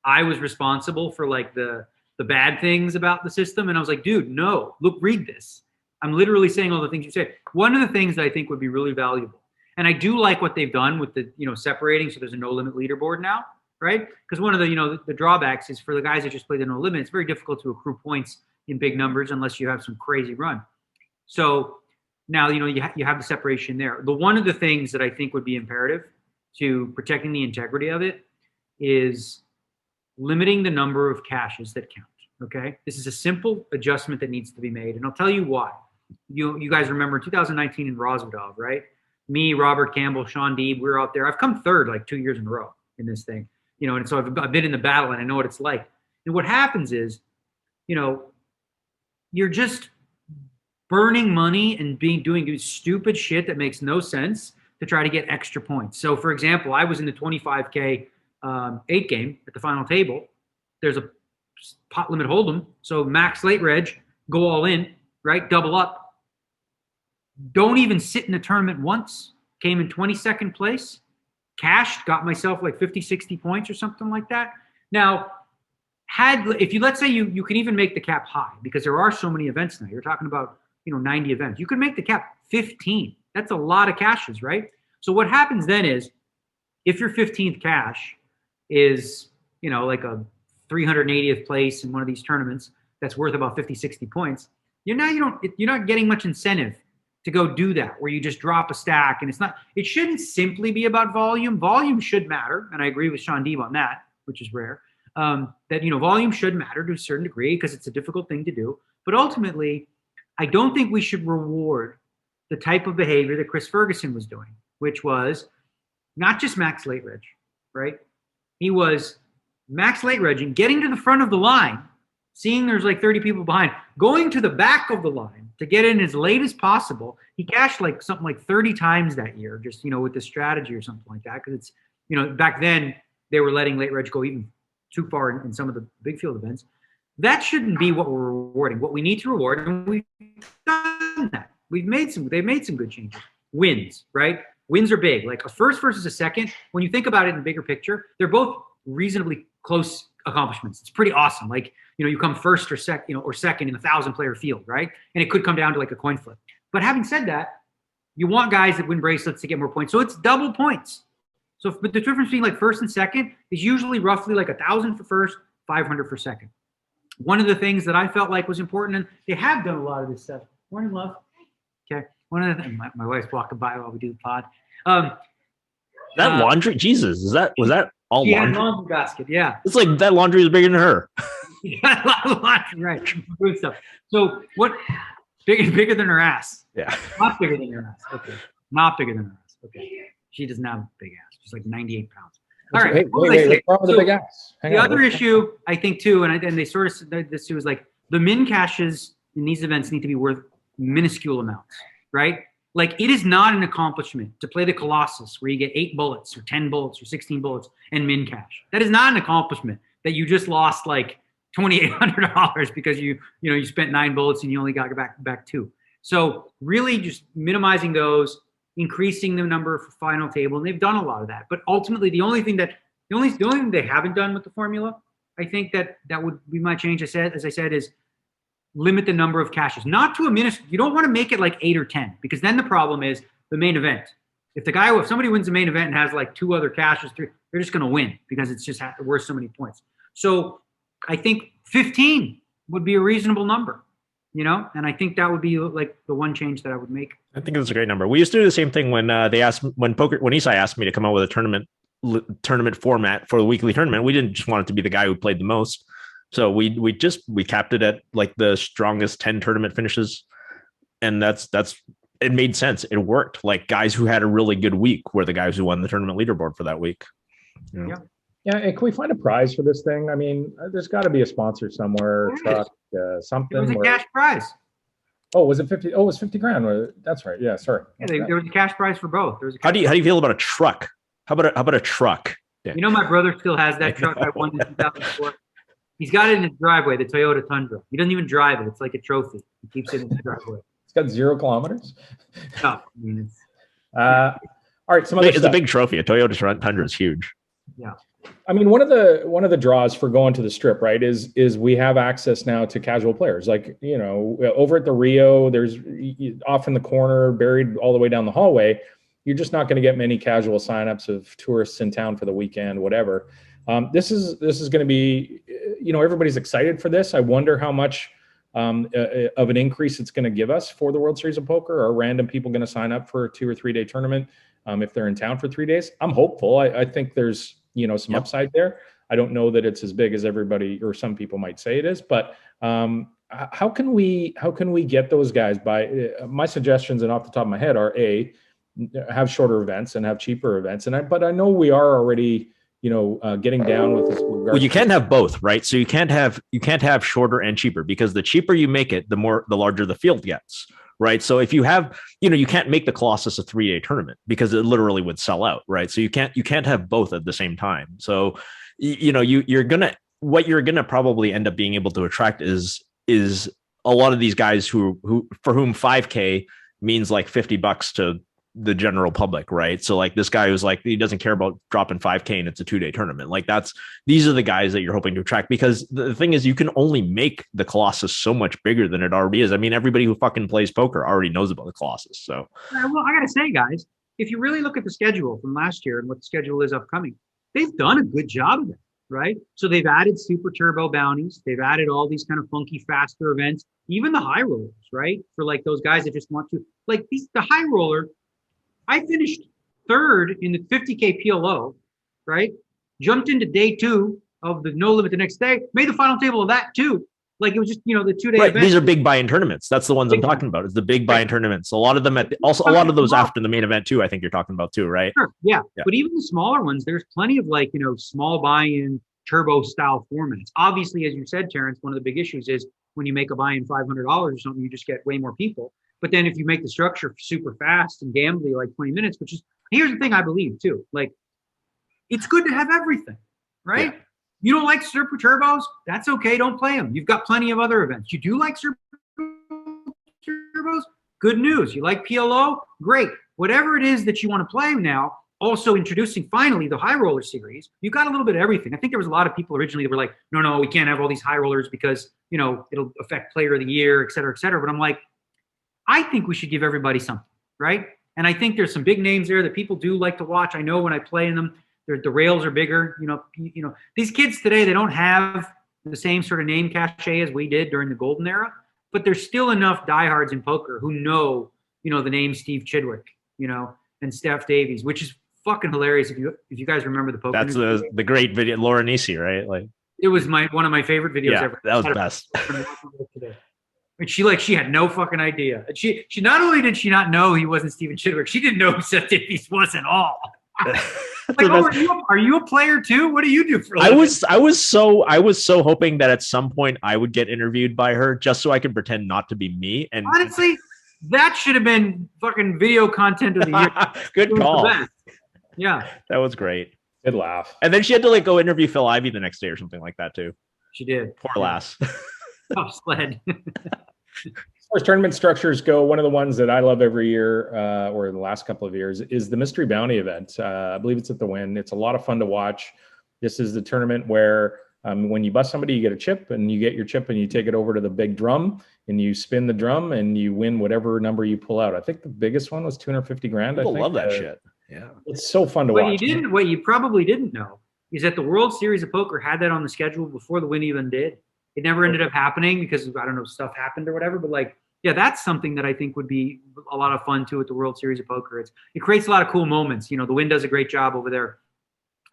I was responsible for like the bad things about the system. And I was like, dude, no, look, read this. I'm literally saying all the things you say. One of the things that I think would be really valuable, and I do like what they've done with the, separating, so there's a no limit leaderboard now, right? Because one of the, the drawbacks is for the guys that just play the no limit, it's very difficult to accrue points in big numbers unless you have some crazy run. So now, you have the separation there. One of the things that I think would be imperative to protecting the integrity of it is limiting the number of caches that count, okay? This is a simple adjustment that needs to be made, and I'll tell you why. You guys remember 2019 in Rosvedov, right? Me, Robert Campbell, Sean Deeb, we were out there. I've come third like 2 years in a row in this thing, and so I've been in the battle and I know what it's like. And what happens is, you're just burning money and doing stupid shit that makes no sense to try to get extra points. So, for example, I was in the 25K 8 game at the final table. There's a pot limit hold'em, so max late reg, go all in, right? Double up. don't even sit in the tournament once, came in 22nd place, cashed, got myself like 50, 60 points or something like that. Now, if you, let's say you can even make the cap high, because there are so many events now. You're talking about, 90 events. You could make the cap 15. That's a lot of cashes, right? So what happens then is, if your 15th cash is, like a 380th place in one of these tournaments that's worth about 50, 60 points, you're not getting much incentive to go do that, where you just drop a stack. And it shouldn't simply be about volume. Volume should matter. And I agree with Sean Deeb on that, which is rare. That, volume should matter to a certain degree because it's a difficult thing to do. But ultimately, I don't think we should reward the type of behavior that Chris Ferguson was doing, which was not just max late reg, right? He was max late regging, getting to the front of the line, seeing there's like 30 people behind, going to the back of the line to get in as late as possible. He cashed like something like 30 times that year, just, with this strategy or something like that. Because it's, back then they were letting late reg go even too far in some of the big field events. That shouldn't be what we're rewarding. What we need to reward, and we've done that. They've made some good changes. Wins, right? Wins are big. Like a first versus a second, when you think about it in the bigger picture, they're both reasonably close accomplishments. It's pretty awesome. Like, you come first or second in a 1,000-player field, right? And it could come down to like a coin flip. But having said that, you want guys that win bracelets to get more points. So it's double points. But the difference between like first and second is usually roughly like 1,000 for first, 500 for second. One of the things that I felt like was important, and they have done a lot of this stuff. Morning, love. Okay. One of the my wife's walking by while we do the pod. That laundry, Jesus, was that all laundry? Laundry basket, yeah. It's like that laundry is bigger than her. Yeah, a lot of laundry, right? Good stuff. So what? Bigger than her ass. Yeah. Not bigger than her ass. Okay. Not bigger than her ass. Okay. She doesn't have a big ass. She's like 98 pounds. All right. Wait, what's wrong with the big ass? The other issue, I think, too, and they sort of said this too, is like the min cashes in these events need to be worth minuscule amounts, right? Like, it is not an accomplishment to play the Colossus where you get 8 bullets or 10 bullets or 16 bullets and min cash. That is not an accomplishment that you just lost like $2,800 because you spent 9 bullets and you only got back 2. So really just minimizing those, increasing the number for final table, and they've done a lot of that. But ultimately, the only thing they haven't done with the formula, I think that would be my change. As I said, is limit the number of cashes, not to a minute. You don't want to make it like 8 or 10, because then the problem is the main event. If somebody wins the main event and has like 2 other cashes, they're just going to win because it's just worth so many points. So I think 15 would be a reasonable number. And I think that would be like the one change that I would make. I think that's a great number. We used to do the same thing when Isai asked me to come out with a tournament format for the weekly tournament. We didn't just want it to be the guy who played the most. So we capped it at like the strongest 10 tournament finishes. And it made sense. It worked. Like, guys who had a really good week were the guys who won the tournament leaderboard for that week. Yeah. Yeah, and can we find a prize for this thing? I mean, there's got to be a sponsor somewhere, truck, something. It was a cash prize. Oh, was it 50? Oh, it was 50 grand. That's right. Yeah, sorry. Yeah, there was a cash prize for both. How do you feel about a truck? How about a truck? Yeah. My brother still has that truck I won in 2004. He's got it in his driveway, the Toyota Tundra. He doesn't even drive it. It's like a trophy. He keeps it in his driveway. It's got 0 kilometers. No, I mean, it's. All right, it's a big trophy. A Toyota Tundra is huge. Yeah. I mean, one of the draws for going to the strip, right, is we have access now to casual players. Like, over at the Rio, there's off in the corner, buried all the way down the hallway. You're just not going to get many casual signups of tourists in town for the weekend, whatever. This is going to be, everybody's excited for this. I wonder how much of an increase it's going to give us for the World Series of Poker. Are random people going to sign up for a 2 or 3 day tournament if they're in town for 3 days? I'm hopeful. I think there's some upside there. I don't know that it's as big as everybody or some people might say it is, but how can we get those guys by? My suggestions, and off the top of my head, are have shorter events and have cheaper events. But I know we are already getting down with this. Well, you can't have both, right? So you can't have shorter and cheaper, because the cheaper you make it, the larger the field gets. Right. So if you have, you can't make the Colossus a 3 day tournament because it literally would sell out. Right. So you can't have both at the same time. So, what you're going to probably end up being able to attract is a lot of these guys who for whom 5K means like $50 to the general public, right? So like this guy who's like, he doesn't care about dropping 5K and it's a 2-day tournament. Like these are the guys that you're hoping to attract, because the thing is, you can only make the Colossus so much bigger than it already is. I mean, everybody who fucking plays poker already knows about the Colossus. So, well, I gotta say, guys, if you really look at the schedule from last year and what the schedule is upcoming, they've done a good job of it, right? So they've added super turbo bounties. They've added all these kind of funky, faster events, even the high rollers, right? For like those guys that just want to, like the high roller. I finished third in the 50K PLO, right? Jumped into day 2 of the No Limit the next day, made the final table of that too. Like it was just, the 2-day right. event. These are big buy-in tournaments. That's the ones I'm talking about. It's the big buy-in tournaments. A lot of them also a lot of those after the main event too, I think you're talking about too, right? Sure. Yeah. But even the smaller ones, there's plenty of like, small buy-in turbo style formats. Obviously, as you said, Terrence, one of the big issues is when you make a buy-in $500 or something, you just get way more people. But then if you make the structure super fast and gambly, like 20 minutes, which is, here's the thing I believe too, like it's good to have everything, right? Yeah. You don't like super turbos? That's okay. Don't play them. You've got plenty of other events. You do like super turbos? Good news. You like PLO? Great. Whatever it is that you want to play now, also introducing finally the high roller series, you got a little bit of everything. I think there was a lot of people originally that were like, no, we can't have all these high rollers because, it'll affect player of the year, et cetera, et cetera. But I'm like, I think we should give everybody something, right? And I think there's some big names there that people do like to watch. I know when I play in them, the rails are bigger. These kids today, they don't have the same sort of name cachet as we did during the golden era, but there's still enough diehards in poker who know, the name Steve Chidwick, and Steph Davies, which is fucking hilarious. If you guys remember the poker. That's the great video, Laura Nisi, right? Like it was one of my favorite videos ever. That was the best. And she had no fucking idea. She not only did she not know he wasn't Steven Chidwick, she didn't know who Seth Davies was at all. Like, are you a player too? What do you do for a living? I was so hoping that at some point I would get interviewed by her just so I could pretend not to be me. And honestly, that should have been fucking video content of the year. Good call. Yeah, that was great. Good laugh. And then she had to go interview Phil Ivey the next day or something like that too. She did. Poor lass. Tough sled. As far as tournament structures go, one of the ones that I love every year, or the last couple of years, is the Mystery Bounty event. I believe it's at the Wynn. It's a lot of fun to watch. This is the tournament where when you bust somebody, you get a chip, and you get your chip and you take it over to the big drum, and you spin the drum, and you win whatever number you pull out. I think the biggest one was 250 grand. People I think. Love that shit. Yeah, it's so fun to watch. What you probably didn't know is that the World Series of Poker had that on the schedule before the Wynn even did. It never ended up happening because, I don't know, stuff happened or whatever. But that's something that I think would be a lot of fun too at the World Series of Poker. It creates a lot of cool moments. The Wynn does a great job over there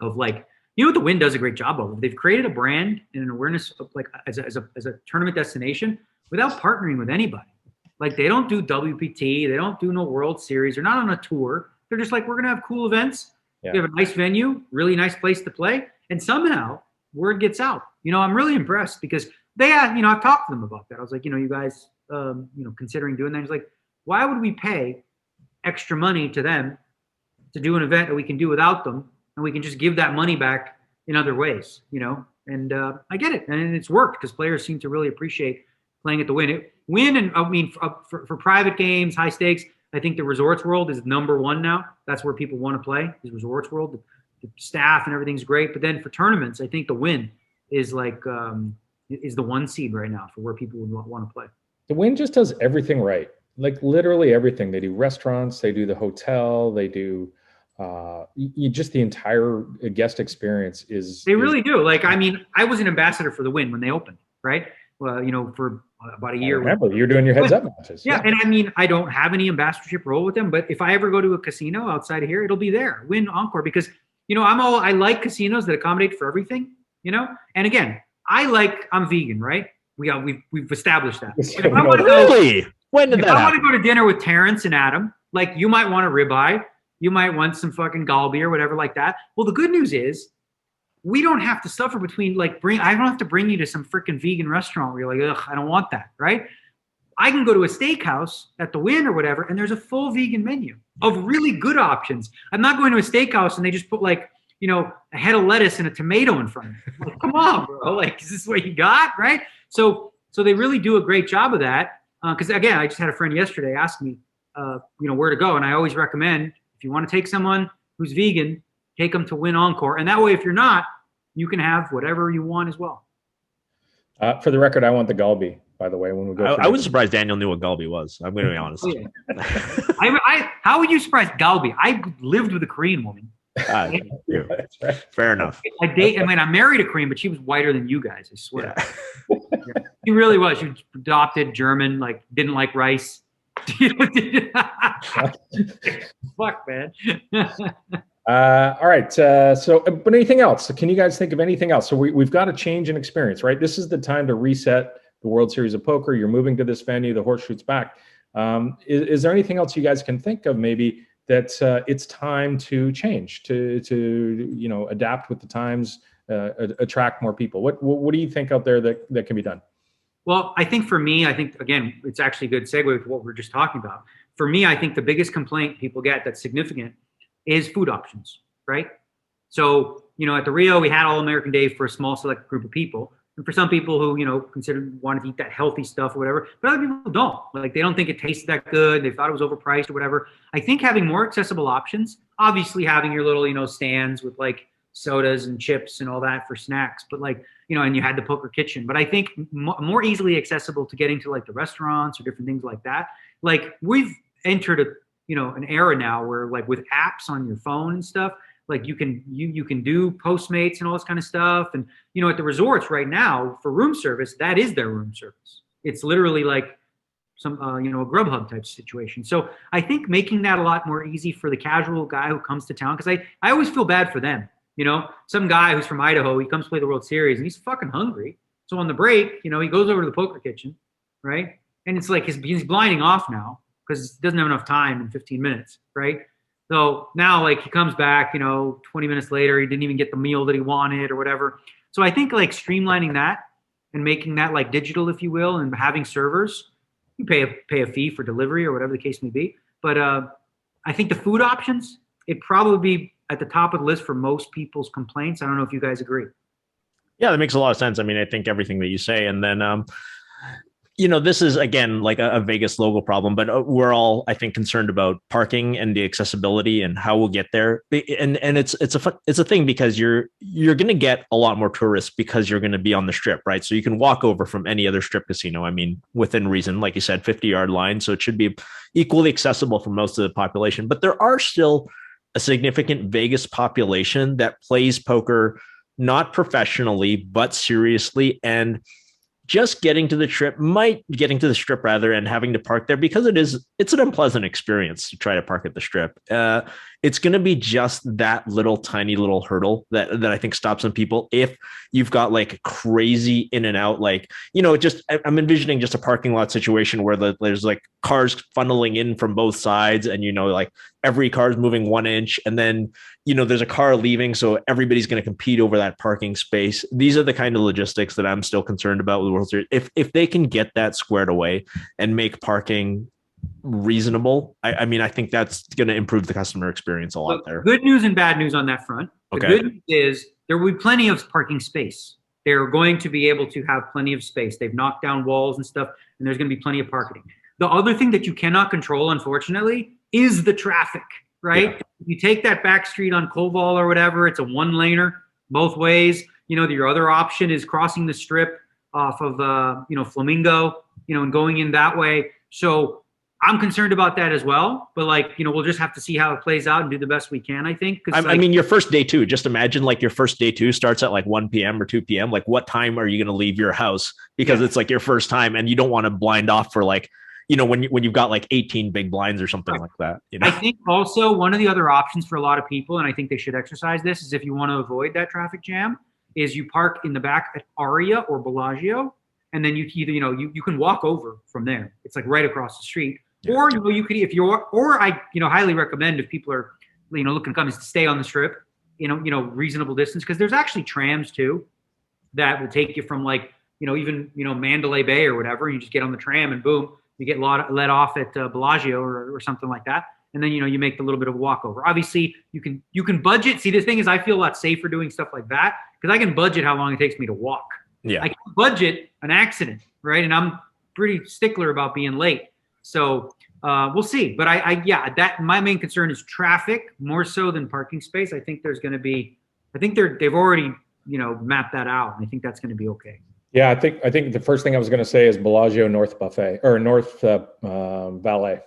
of what the Wynn does a great job of. They've created a brand and an awareness of as a tournament destination without partnering with anybody. They don't do WPT. They don't do no World Series. They're not on a tour. They're just we're going to have cool events. Yeah. We have a nice venue, really nice place to play. And somehow word gets out. I'm really impressed because I've talked to them about that. I was like, you guys, considering doing that. He's like, why would we pay extra money to them to do an event that we can do without them, and we can just give that money back in other ways, And I get it, and it's worked because players seem to really appreciate playing at the Wynn. And I mean, for private games, high stakes, I think the Resorts World is number one now. That's where people want to play. Is Resorts World. The staff and everything's great, but then for tournaments, I think the Wynn is is the one seed right now for where people would want to play. The Wynn just does everything right. Literally everything. They do restaurants, they do the hotel, they do just the entire guest experience is. They really do. I was an ambassador for the Wynn when they opened, right? Well, for about a year. I remember you're doing your heads up matches. Yeah, and I don't have any ambassadorship role with them, but if I ever go to a casino outside of here, it'll be there, Wynn Encore, because I like casinos that accommodate for everything, and again, I'm vegan, right? We've established that. Really? When did that happen? I want to go to dinner with Terrence and Adam, you might want a ribeye, you might want some fucking galbi or whatever like that. Well, the good news is we don't have to suffer between I don't have to bring you to some freaking vegan restaurant where you're ugh, I don't want that, right? I can go to a steakhouse at the Wynn or whatever, and there's a full vegan menu of really good options. I'm not going to a steakhouse and they just put a head of lettuce and a tomato in front of me. Come on, bro. Is this what you got, right? So they really do a great job of that. Because again, I just had a friend yesterday ask me, where to go. And I always recommend, if you want to take someone who's vegan, take them to Win Encore. And that way, if you're not, you can have whatever you want as well. For the record, I want the Galbi, by the way, when we go. I was surprised Daniel knew what Galbi was. I'm going to be honest. How would you surprise Galbi? I lived with a Korean woman. Fair enough. I'm married a Korean, but she was whiter than you guys, I swear. Yeah. She really was. She was adopted German, like didn't like rice. Fuck, man. All right. But anything else? Can you guys think of anything else? So we've got a change in experience, right? This is the time to reset the World Series of Poker. You're moving to this venue. The Horseshoe's back. Is there anything else you guys can think of maybe that it's time to change, to adapt with the times, attract more people? What do you think out there that can be done? Well, I think for me, again, it's actually a good segue with what we're just talking about. For me, I think the biggest complaint people get that's significant is food options, right? So, at the Rio, we had All American Day for a small select group of people. And for some people who, want to eat that healthy stuff or whatever, but other people don't. Like, they don't think it tasted that good. They thought it was overpriced or whatever. I think having more accessible options, obviously having your little, stands with like sodas and chips and all that for snacks, but like, and you had the poker kitchen. But I think more easily accessible to getting to like the restaurants or different things like that. Like, we've entered an era now where, like, with apps on your phone and stuff, like you can do Postmates and all this kind of stuff. And at the resorts right now for room service, that is their room service. It's literally like some a Grubhub type situation. So I think making that a lot more easy for the casual guy who comes to town, because I always feel bad for them. Some guy who's from Idaho, he comes play the World Series and he's fucking hungry. So on the break, he goes over to the poker kitchen, right? And it's like he's blinding off now, because he doesn't have enough time in 15 minutes, right? So now, like, he comes back, 20 minutes later, he didn't even get the meal that he wanted or whatever. So I think, like, streamlining that and making that, like, digital, if you will, and having servers, you pay a fee for delivery or whatever the case may be. But I think the food options, it'd probably be at the top of the list for most people's complaints. I don't know if you guys agree. Yeah, that makes a lot of sense. I mean, I think everything that you say. And then, this is, again, like a Vegas logo problem, but we're all, I think, concerned about parking and the accessibility and how we'll get there. And it's a thing, because you're going to get a lot more tourists because you're going to be on the strip, right? So you can walk over from any other strip casino. I mean, within reason, like you said, 50-yard line. So it should be equally accessible for most of the population. But there are still a significant Vegas population that plays poker, not professionally, but seriously. And just getting to the strip and having to park there, because it's an unpleasant experience to try to park at the strip. It's going to be just that tiny little hurdle that I think stops some people. If you've got like crazy in and out, like, I'm envisioning just a parking lot situation where there's like cars funneling in from both sides, and, like every car is moving 1 inch, and then, there's a car leaving. So everybody's going to compete over that parking space. These are the kind of logistics that I'm still concerned about with the World Series. If they can get that squared away and make parking reasonable, I mean, I think that's going to improve the customer experience a lot there. Good news and bad news on that front. The good news is there will be plenty of parking space. They're going to be able to have plenty of space. They've knocked down walls and stuff, and there's going to be plenty of parking. The other thing that you cannot control, unfortunately, is the traffic, right? Yeah. If you take that back street on Koval or whatever, it's a one-laner both ways. Your other option is crossing the strip off of, Flamingo, and going in that way. So I'm concerned about that as well. But, like, we'll just have to see how it plays out and do the best we can, I think. I mean, your first day too, just imagine like your first day too starts at like 1 p.m. or 2 p.m. Like, what time are you going to leave your house? Because it's like your first time, and you don't want to blind off for like, when you've got like 18 big blinds or something like that. I think also one of the other options for a lot of people, and I think they should exercise this, is if you want to avoid that traffic jam, is you park in the back at Aria or Bellagio, and then you either, you can walk over from there. It's like right across the street. Yeah. Or, you could, I highly recommend, if people are, looking to come, is to stay on the strip, reasonable distance, because there's actually trams too that will take you from like, even, Mandalay Bay or whatever. You just get on the tram and boom, you get let off at Bellagio or something like that. And then, you make the little bit of a walkover. Obviously, you can budget. See, the thing is, I feel a lot safer doing stuff like that, because I can budget how long it takes me to walk. Yeah. I can budget an accident, right? And I'm pretty stickler about being late. So we'll see. But my main concern is traffic more so than parking space. I think there's going to be, they've already, mapped that out. And I think that's going to be okay. Yeah, I think the first thing I was going to say is Bellagio North Buffet or North Valet,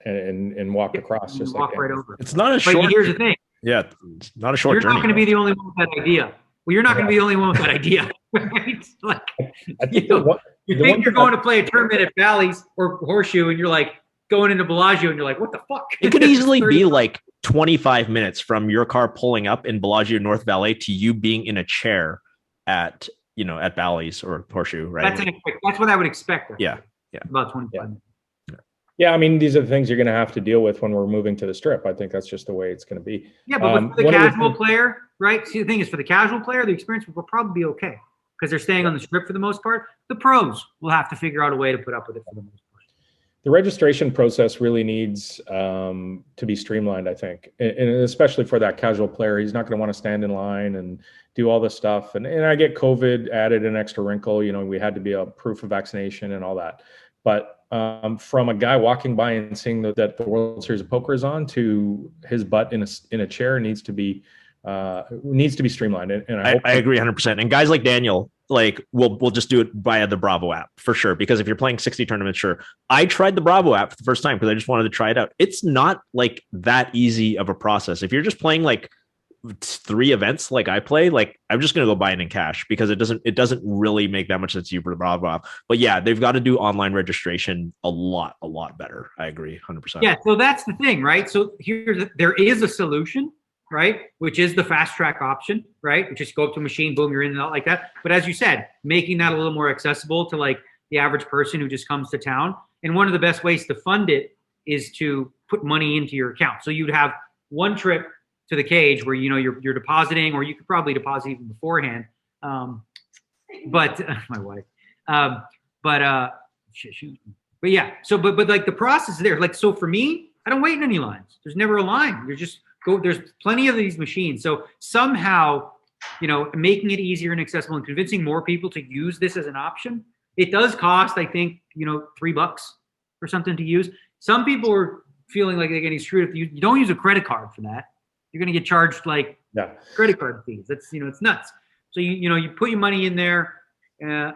and walk across. Just walk like right over. It's not a short. But here's the thing. Yeah, it's not a short journey. You're not going to be the only one with that idea. Well, you're not going to be the only one with that idea, right? Like, I think you think you're going to play a tournament at Bally's or Horseshoe, and you're like going into Bellagio, and you're like, what the fuck? It could easily be like 25 minutes from your car pulling up in Bellagio North Valet to you being in a chair at Bally's or Horseshoe, right? That's what I would expect. Yeah. About 25 minutes. Yeah, I mean, these are the things you're going to have to deal with when we're moving to the Strip. I think that's just the way it's going to be. Yeah, but for the casual player, right? See, the thing is, for the casual player, the experience will probably be okay because they're staying on the Strip for the most part. The pros will have to figure out a way to put up with it for the most part. The registration process really needs to be streamlined, I think, and especially for that casual player. He's not going to want to stand in line and do all this stuff. And I get COVID added an extra wrinkle. We had to be a proof of vaccination and all that. But from a guy walking by and seeing that the World Series of Poker is on to his butt in a chair needs to be streamlined. And I agree 100%. And guys like Daniel, like we'll just do it via the Bravo app for sure. Because if you're playing 60 tournaments, sure. I tried the Bravo app for the first time because I just wanted to try it out. It's not like that easy of a process. If you're just playing like 3 events like I play, like I'm just gonna go buy it in cash because it doesn't really make that much sense to you for the Bravo. But yeah, they've got to do online registration a lot better. I agree 100%. Yeah, so that's the thing, right? So there is a solution, right? Which is the fast track option, right? You just go up to a machine, boom, you're in and out like that. But as you said, making that a little more accessible to like the average person who just comes to town. And one of the best ways to fund it is to put money into your account. So you'd have one trip to the cage where you're depositing, or you could probably deposit even beforehand. But my wife. But yeah. So but like the process there, like so for me, I don't wait in any lines. There's never a line. You just go. There's plenty of these machines. So somehow, making it easier and accessible and convincing more people to use this as an option. It does cost, I think, $3 or something to use. Some people are feeling like they're getting screwed if you don't use a credit card for that. You're going to get charged like credit card fees. That's, it's nuts. So you put your money in there, and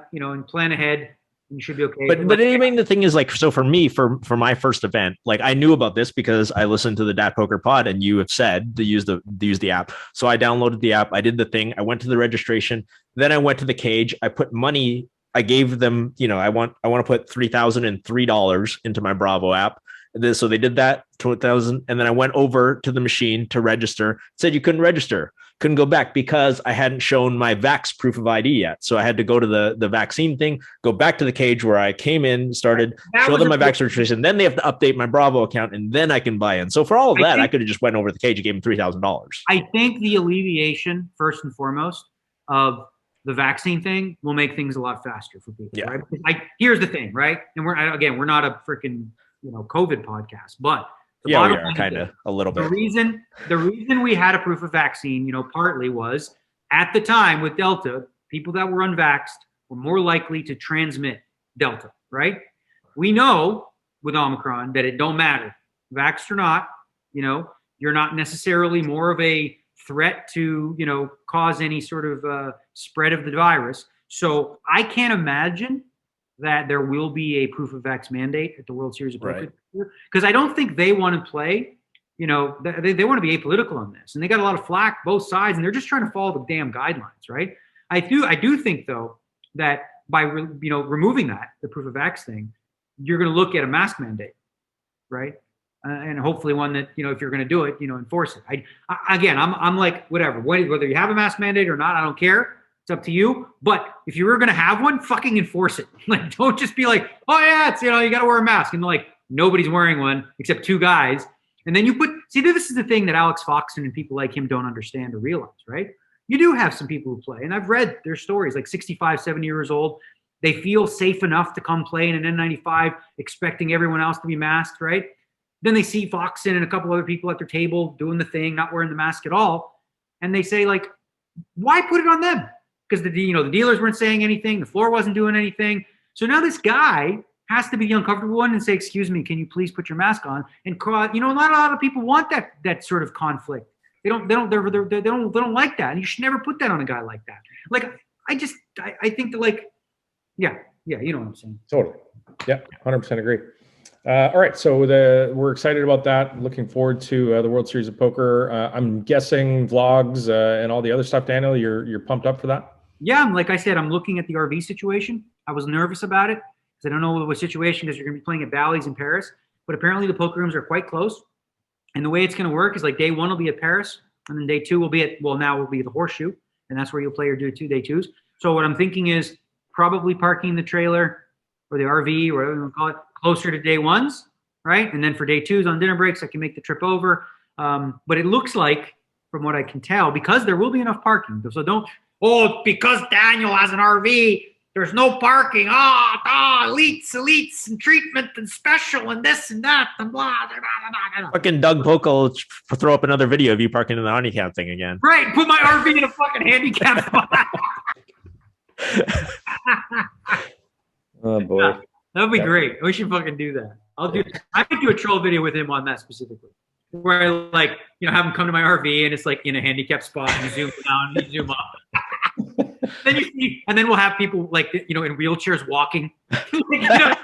plan ahead, and you should be okay. But I mean, the thing is, like, so for me, for my first event, like I knew about this because I listened to the DAT Poker Pod, and you have said to use the app. So I downloaded the app. I did the thing. I went to the registration. Then I went to the cage. I put money. I gave them, I want to put $3,003 into my Bravo app. So they did that, 2,000, and then I went over to the machine to register. It said you couldn't register, couldn't go back because I hadn't shown my vax proof of ID yet. So I had to go to the vaccine thing, go back to the cage where I came in, started, show them my vax registration. Then they have to update my Bravo account, and then I can buy in. So for all of that, I could have just went over to the cage and gave them $3,000. I think the alleviation, first and foremost, of the vaccine thing will make things a lot faster for people. Yeah. Right? Here's the thing, right? And we're not a freaking COVID podcast, but we are kind of a little bit. The reason we had a proof of vaccine, partly was at the time with Delta, people that were unvaxxed were more likely to transmit Delta, right? We know with Omicron that it don't matter, vaxxed or not, you're not necessarily more of a threat to, cause any sort of spread of the virus. So I can't imagine that there will be a proof of vax mandate at the World Series of Poker, because I don't think they want to play. They want to be apolitical on this, and they got a lot of flack both sides, and they're just trying to follow the damn guidelines, right? I do think though that by removing the proof of vax thing, you're going to look at a mask mandate, right? And hopefully one that if you're going to do it, enforce it. I'm like whatever, whether you have a mask mandate or not, I don't care. It's up to you. But if you were going to have one, fucking enforce it. Like, don't just be like, oh yeah, it's, you got to wear a mask. And like, nobody's wearing one except 2 guys. And then this is the thing that Alex Foxton and people like him don't understand or realize, right? You do have some people who play, and I've read their stories, like 65, 70 years old. They feel safe enough to come play in an N95, expecting everyone else to be masked, right? Then they see Foxton and a couple other people at their table doing the thing, not wearing the mask at all. And they say, like, why put it on them? Because the dealers weren't saying anything, the floor wasn't doing anything. So now this guy has to be the uncomfortable one and say, excuse me, can you please put your mask on? And not a lot of people want that sort of conflict. They don't like that. And you should never put that on a guy like that. Like, I think that, like, yeah, you know what I'm saying. Totally. Yeah, 100% agree. All right, so we're excited about that. Looking forward to the World Series of Poker. I'm guessing vlogs and all the other stuff, Daniel, you're pumped up for that? Yeah, like I said, I'm looking at the RV situation. I was nervous about it because I don't know what situation, because you're going to be playing at Bally's in Paris. But apparently the poker rooms are quite close. And the way it's going to work is like day one will be at Paris, and then day two will be now will be the Horseshoe, and that's where you'll play your day twos. So what I'm thinking is probably parking the trailer or the RV or whatever you want to call it closer to day ones, right? And then for day twos on dinner breaks, I can make the trip over. But it looks like, from what I can tell, because there will be enough parking. So because Daniel has an RV, there's no parking. Elites and treatment and special and this and that and blah, blah, blah, blah. Fucking Doug Poco will throw up another video of you parking in the handicap thing again. Right, put my RV in a fucking handicap spot. Oh boy. Yeah, that'd be great. We should fucking do that. I could do a troll video with him on that specifically, where I have him come to my RV and it's like in a handicap spot and you zoom down and you zoom up. And then we'll have people in wheelchairs walking, trying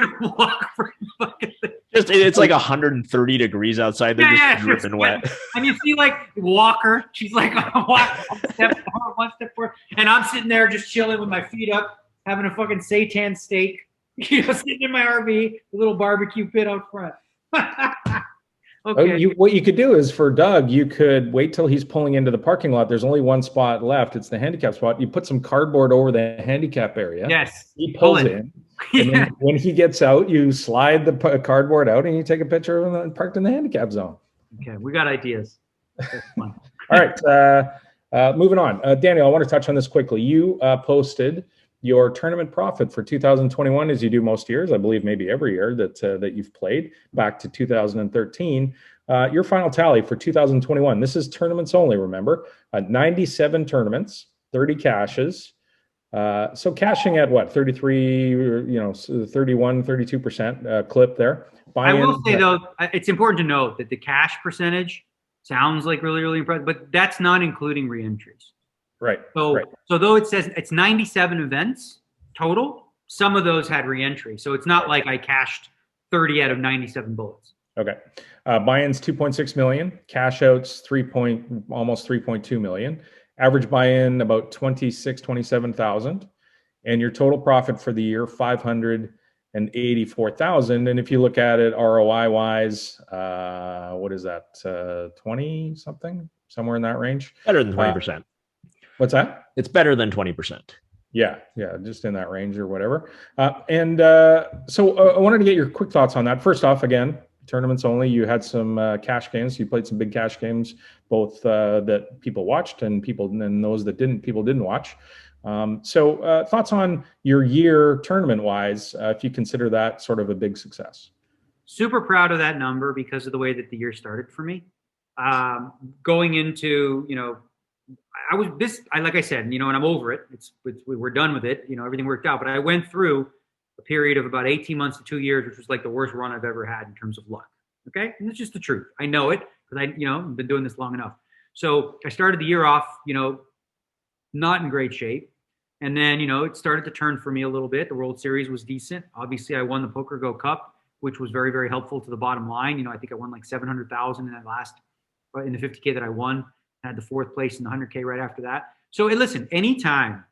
to walk for fucking thing. It's like 130 degrees outside. They're just dripping wet. And you see Walker, she's like one step forward, and I'm sitting there just chilling with my feet up, having a fucking seitan steak, sitting in my RV, a little barbecue pit out front. Okay. What you could do is, for Doug, you could wait till he's pulling into the parking lot. There's only one spot left. It's the handicap spot. You put some cardboard over the handicap area. Yes. He pulls in. And then when he gets out, you slide the cardboard out and you take a picture of him parked in the handicap zone. Okay. We got ideas. That's fun. All right. Moving on. Daniel, I want to touch on this quickly. You posted your tournament profit for 2021, as you do most years, I believe maybe every year that you've played, back to 2013. Your final tally for 2021, this is tournaments only, remember, 97 tournaments, 30 cashes. So cashing at what, 33, 31, 32% clip there. I will say though, it's important to note that the cash percentage sounds like really, really impressive, but that's not including reentries. Right. So though it says it's 97 events total, some of those had reentry. So it's not like I cashed 30 out of 97 bullets. Okay. Buy-ins 2.6 million, cash outs almost 3.2 million. Average buy-in about 27,000. And your total profit for the year, 584,000. And if you look at it ROI wise, what is that? 20 something, somewhere in that range. Better than 20%. What's that? It's better than 20%. Yeah, just in that range or whatever. So I wanted to get your quick thoughts on that. First off, again, tournaments only. You had some cash games. You played some big cash games, both that people watched and those that people didn't watch. So thoughts on your year tournament-wise, if you consider that sort of a big success. Super proud of that number because of the way that the year started for me. Going into, like I said, and I'm over it. We're done with it. Everything worked out. But I went through a period of about 18 months to 2 years, which was like the worst run I've ever had in terms of luck. Okay. And it's just the truth. I know it because I've been doing this long enough. So I started the year off, not in great shape. And then, it started to turn for me a little bit. The World Series was decent. Obviously, I won the PokerGo Cup, which was very, very helpful to the bottom line. I think I won like 700,000 in the 50K that I won. I had the fourth place in the 100K right after that. So listen, anytime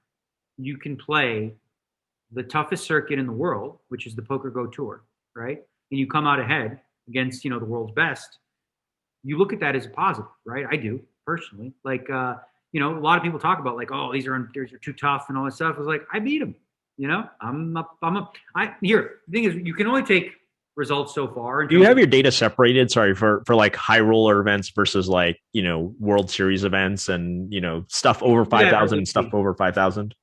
you can play the toughest circuit in the world, which is the PokerGo Tour, right? And you come out ahead against, the world's best, you look at that as a positive, right? I do personally. A lot of people talk about these are too tough and all that stuff. I was like, I beat them. The thing is, you can only take results so far. Do you have your data separated? Sorry, for like high roller events versus World Series events and stuff over 5,000 and stuff over 5,000.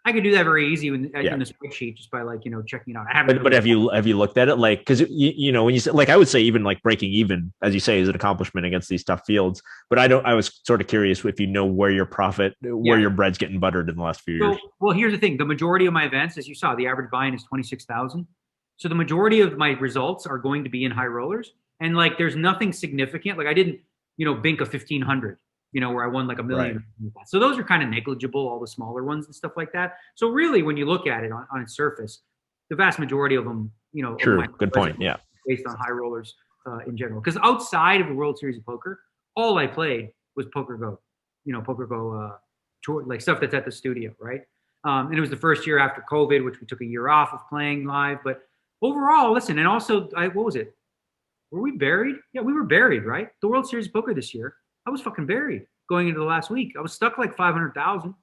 I could do that very easy in the spreadsheet just by checking it out. I haven't. But have you looked at it? Because when you say I would say even breaking even, as you say, is an accomplishment against these tough fields. But I was sort of curious if where your your bread's getting buttered in the last few years. Well, here's the thing: the majority of my events, as you saw, the average buy-in is 26,000. So the majority of my results are going to be in high rollers. And like, there's nothing significant. Like I didn't, bink a 1,500, where I won like $1 million. Right. So those are kind of negligible, all the smaller ones and stuff like that. So really, when you look at it on its surface, the vast majority of them, True. Good point. Yeah. Based on high rollers in general. Because outside of the World Series of Poker, all I played was PokerGo, PokerGo tour, like stuff that's at the studio, right? And it was the first year after COVID, which we took a year off of playing live. But overall, listen, and also, what was it? Were we buried? Yeah, we were buried, right? The World Series of Poker this year, I was fucking buried going into the last week. I was stuck like 500,000.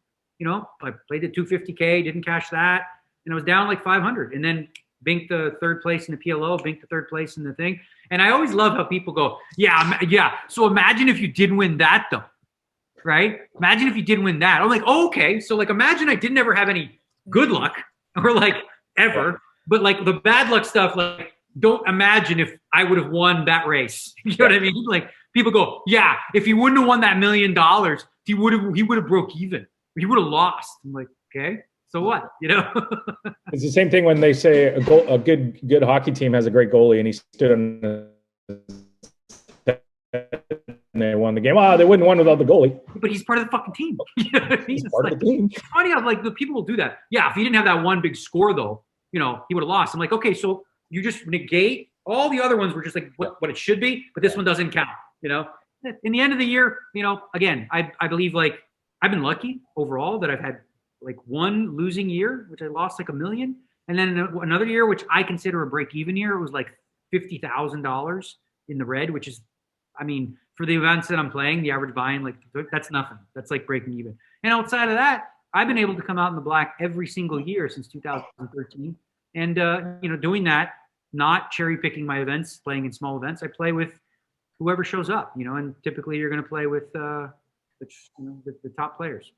I played the 250K, didn't cash that, and I was down like 500. And then binked the third place in the PLO, binked the third place in the thing. And I always love how people go, yeah. So imagine if you didn't win that though, right? Imagine if you didn't win that. I'm like, oh, okay. So like, imagine I didn't ever have any good luck or like ever, but like the bad luck stuff, like don't imagine if I would have won that race. You know what I mean? Like people go, yeah, if he wouldn't have won that $1 million, he would have broke even. He would have lost. I'm like, okay. So what? It's the same thing when they say a good hockey team has a great goalie and he stood on and they won the game. Oh, they wouldn't have won without the goalie. But he's part of the fucking team. He's part of the team. It's funny how like the people will do that. Yeah, if he didn't have that one big score though, he would have lost. I'm like, okay, so you just negate all the other ones were just like what it should be, but this one doesn't count. In the end of the year, again, I believe like I've been lucky overall that I've had like one losing year, which I lost like $1 million. And then another year, which I consider a break-even year, it was like $50,000 in the red, which is, I mean, for the events that I'm playing, the average buy-in, like that's nothing. That's like breaking even. And outside of that, I've been able to come out in the black every single year since 2013. And, doing that, not cherry-picking my events, playing in small events, I play with whoever shows up, and typically you're going to play with the top players.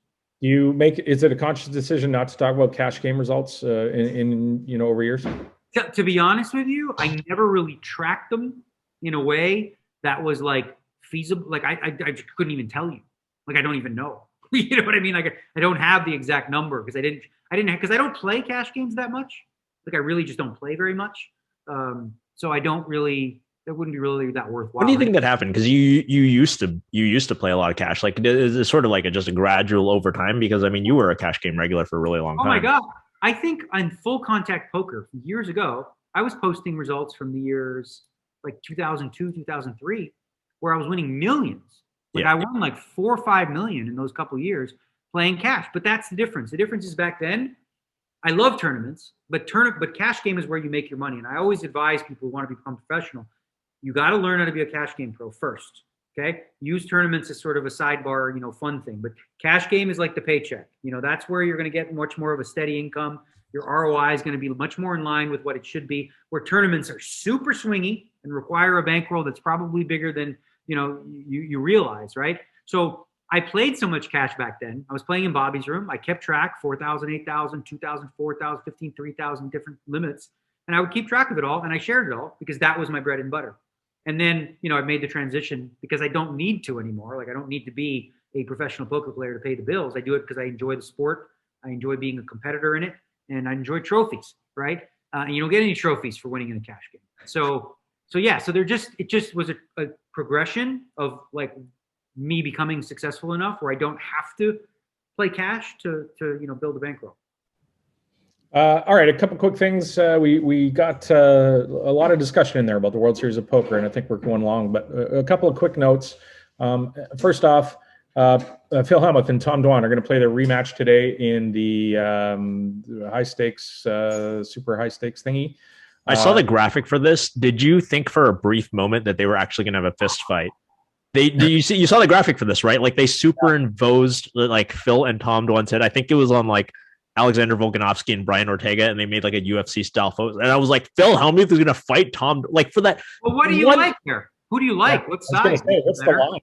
Is it a conscious decision not to talk about cash game results in over years? To be honest with you, I never really tracked them in a way that was like feasible. Like I couldn't even tell you. Like I don't even know. You know what I mean? Like I don't have the exact number because I don't play cash games that much. Like I really just don't play very much. So I don't really. That wouldn't be really that worthwhile. What do you think that happened? Because you used to play a lot of cash. Like it's sort of like just a gradual over time. Because I mean, you were a cash game regular for a really long time. Oh my god! I think on full contact poker years ago, I was posting results from the years like 2002, 2003, where I was winning millions. Like I won like 4 or 5 million in those couple of years playing cash. But that's the difference. The difference is back then, I love tournaments, but cash game is where you make your money. And I always advise people who want to become professional. You got to learn how to be a cash game pro first, okay? Use tournaments as sort of a sidebar, fun thing. But cash game is like the paycheck. That's where you're going to get much more of a steady income. Your ROI is going to be much more in line with what it should be. Where tournaments are super swingy and require a bankroll that's probably bigger than, you realize, right? So I played so much cash back then. I was playing in Bobby's room. I kept track, 4,000, 8,000, 2,000, 4,000, 15, 3,000 different limits. And I would keep track of it all, and I shared it all because that was my bread and butter. And then, I made the transition because I don't need to anymore. Like I don't need to be a professional poker player to pay the bills. I do it because I enjoy the sport. I enjoy being a competitor in it, and I enjoy trophies, right? And you don't get any trophies for winning in a cash game. So it just was a progression of like me becoming successful enough where I don't have to play cash to build a bankroll. All right, a couple quick things. We got a lot of discussion in there about the World Series of Poker, and I think we're going long. But a couple of quick notes. First off, Phil Hellmuth and Tom Dwan are going to play their rematch today in the high stakes, super high stakes thingy. I saw the graphic for this. Did you think for a brief moment that they were actually going to have a fist fight? You saw the graphic for this, right? Like they superimposed like Phil and Tom Dwan said. I think it was on like Alexander Volkanovski and Brian Ortega, and they made like a UFC style photo. And I was like, Phil Hellmuth is going to fight Tom. Like for that. Well, what do you like here? Who do you like? Yeah, what side? What's the line?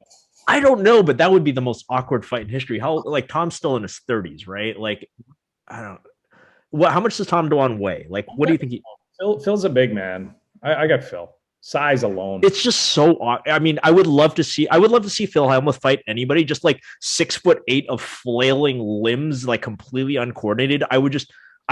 I don't know, but that would be the most awkward fight in history. How like Tom's still in his 30s, right? Like, I don't. How much does Tom Dwan weigh? Like, what do you think? Phil's a big man. I got Phil. Size alone. It's just so. I mean, I would love to see Phil Hellmuth fight anybody. Just like 6'8" of flailing limbs, like completely uncoordinated.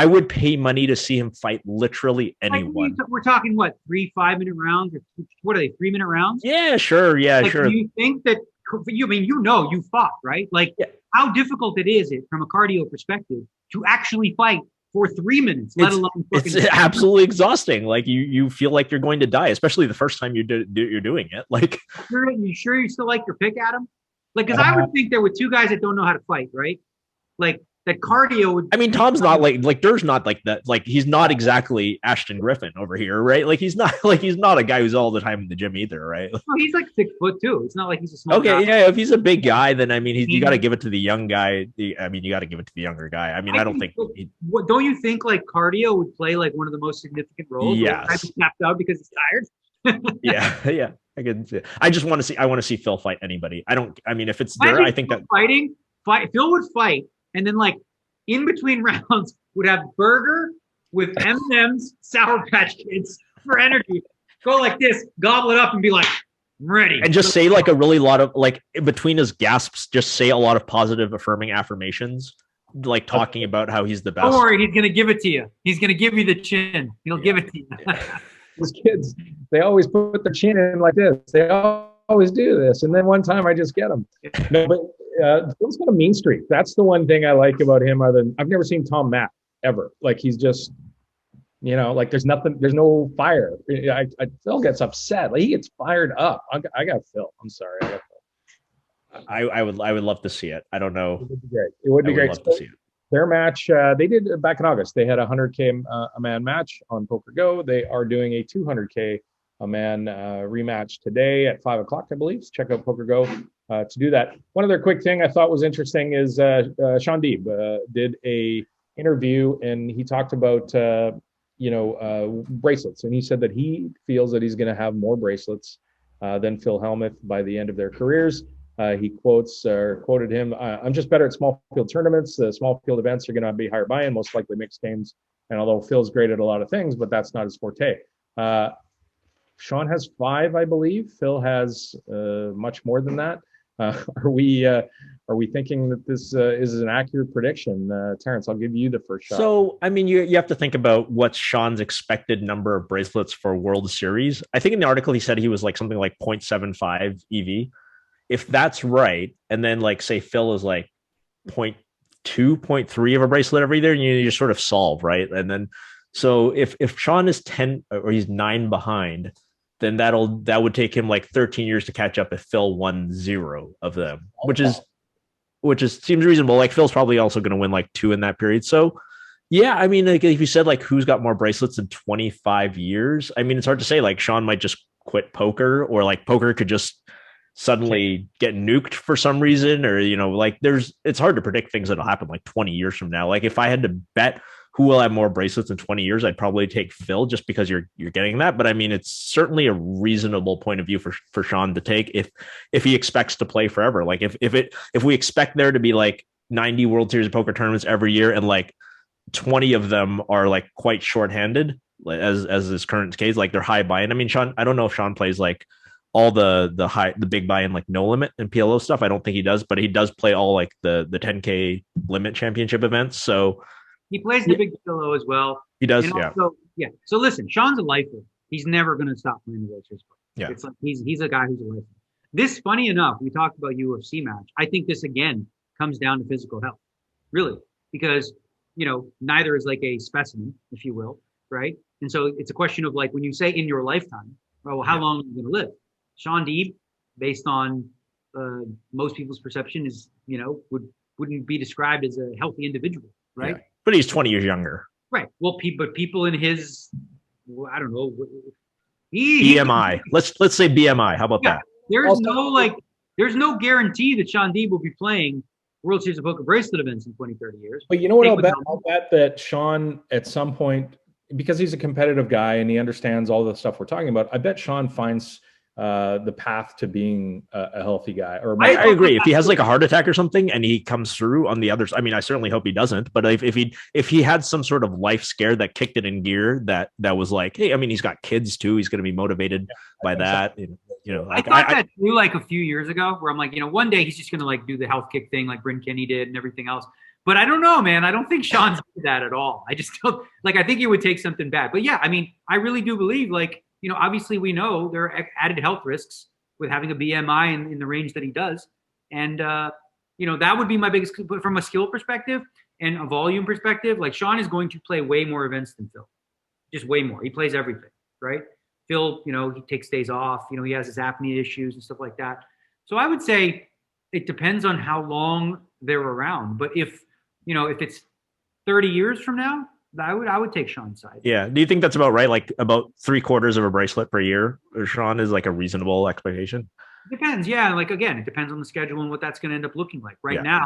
I would pay money to see him fight literally anyone. We're talking what, 3 5-minute rounds, or what are they, 3-minute rounds? Yeah, sure. Yeah, like, sure. Do you think that you fought, right? Like, how difficult it is from a cardio perspective to actually fight for 3 minutes, let alone it's absolutely exhausting. Like you feel like you're going to die, especially the first time you're doing it. Like, you sure you still like your pick, Adam? Like, because I would think there were two guys that don't know how to fight, right? Like, that cardio would. I mean, Tom's not like Durr's not like that. Like, he's not exactly Ashton Griffin over here, right? Like, he's not a guy who's all the time in the gym either, right? No, he's like 6 foot too. It's not like he's a small guy. Yeah. If he's a big guy, then I mean, you got to give it to the young guy. You got to give it to the younger guy. I mean, I don't think. Don't you think like cardio would play like one of the most significant roles? Yes. Like, snapped out because he's tired. yeah. I just want to see. I want to see Phil fight anybody. I mean, if it's Dur, I think that Phil would fight, and then like in between rounds would have burger with M&Ms, Sour Patch Kids for energy. Go like this, gobble it up, and be like, I'm ready. And just say like a really lot of like in between his gasps, just say a lot of positive, affirming affirmations, like talking about how he's the best. Don't worry, he's gonna give it to you. He's gonna give you the chin. He'll give it to you. Those kids, they always put their chin in like this. They always do this, and then one time I just get them. No, but Phil's got a mean streak. That's the one thing I like about him. I've never seen Tom Matt ever. Like, he's just, like there's no fire. Phil gets upset. Like, he gets fired up. I got Phil. I'm sorry. I got Phil. I would love to see it. I don't know. It would be great. It would be great. Love to see it. Their match, they did back in August. They had a 100K a man match on PokerGo. They are doing a 200K a man rematch today at 5 o'clock, I believe. So check out PokerGo to do that. One other quick thing I thought was interesting is Sean Deeb did a interview, and he talked about bracelets, and he said that he feels that he's going to have more bracelets than Phil Hellmuth by the end of their careers. He quoted him, I'm just better at small field tournaments. The small field events are going to be higher buy-in, most likely mixed games. And although Phil's great at a lot of things, but that's not his forte. Sean has 5, I believe. Phil has much more than that. Are we thinking that this is an accurate prediction? Terrence, I'll give you the first shot. So, I mean, you have to think about what's Sean's expected number of bracelets for World Series. I think in the article he said he was like something like 0.75 EV. If that's right, and then like say Phil is like 0.2, 0.3 of a bracelet every year, and you just sort of solve, right? And then so if Sean is 10 or he's 9 behind, then that would take him like 13 years to catch up if Phil won 0 of them, which is seems reasonable. Like, Phil's probably also going to win like 2 in that period. So yeah, I mean, like, if you said like who's got more bracelets in 25 years, I mean, it's hard to say. Like, Sean might just quit poker, or like poker could just suddenly get nuked for some reason, or like it's hard to predict things that'll happen like 20 years from now. Like, if I had to bet who will have more bracelets in 20 years, I'd probably take Phil, just because you're getting that. But I mean, it's certainly a reasonable point of view for Sean to take if he expects to play forever. Like, if we expect there to be like 90 World Series of Poker tournaments every year, and like 20 of them are like quite shorthanded, as is current case, like they're high buy-in. I mean, Sean, I don't know if Sean plays like all the big buy-in, like no limit and PLO stuff. I don't think he does, but he does play all like the 10K limit championship events. So he plays the big PLO as well. He does, and also, yeah. So listen, Sean's a lifer. He's never going to stop playing the World Series. Yeah, it's like he's a guy who's a lifer. This, funny enough, we talked about UFC match. I think this again comes down to physical health, really, because neither is like a specimen, if you will, right? And so it's a question of like, when you say in your lifetime, well, how long are you going to live? Sean Deeb, based on most people's perception, is wouldn't be described as a healthy individual, right? Yeah. But he's 20 years younger, right? Well, but people in his, I don't know, BMI. Let's say BMI. How about that? There's no guarantee that Sean Deeb will be playing World Series of Poker bracelet events in 20, 30 years. But you know what? I'll bet that Sean, at some point, because he's a competitive guy and he understands all the stuff we're talking about, I bet Sean finds the path to being a healthy guy. Or I agree. If he has like a heart attack or something and he comes through on the others, I mean, I certainly hope he doesn't. But if he had some sort of life scare that kicked it in gear, that was like, hey, I mean, he's got kids too. He's going to be motivated by that. So. I thought that too, like a few years ago, where I'm like, one day he's just going to like do the health kick thing like Bryn Kenny did and everything else. But I don't know, man. I don't think Sean's into that at all. I just don't like. I think he would take something bad. But yeah, I mean, I really do believe, like, obviously we know there are added health risks with having a BMI in the range that he does, and that would be my biggest. But from a skill perspective and a volume perspective, like Sean is going to play way more events than Phil, just way more. He plays everything, right? Phil, he takes days off. He has his apnea issues and stuff like that. So I would say it depends on how long they're around. But if it's 30 years from now, I would take Sean's side. Yeah. Do you think that's about right? Like about 3/4 of a bracelet per year, Sean, is like a reasonable expectation? It depends. Yeah. Like, again, it depends on the schedule and what that's going to end up looking like. Right now,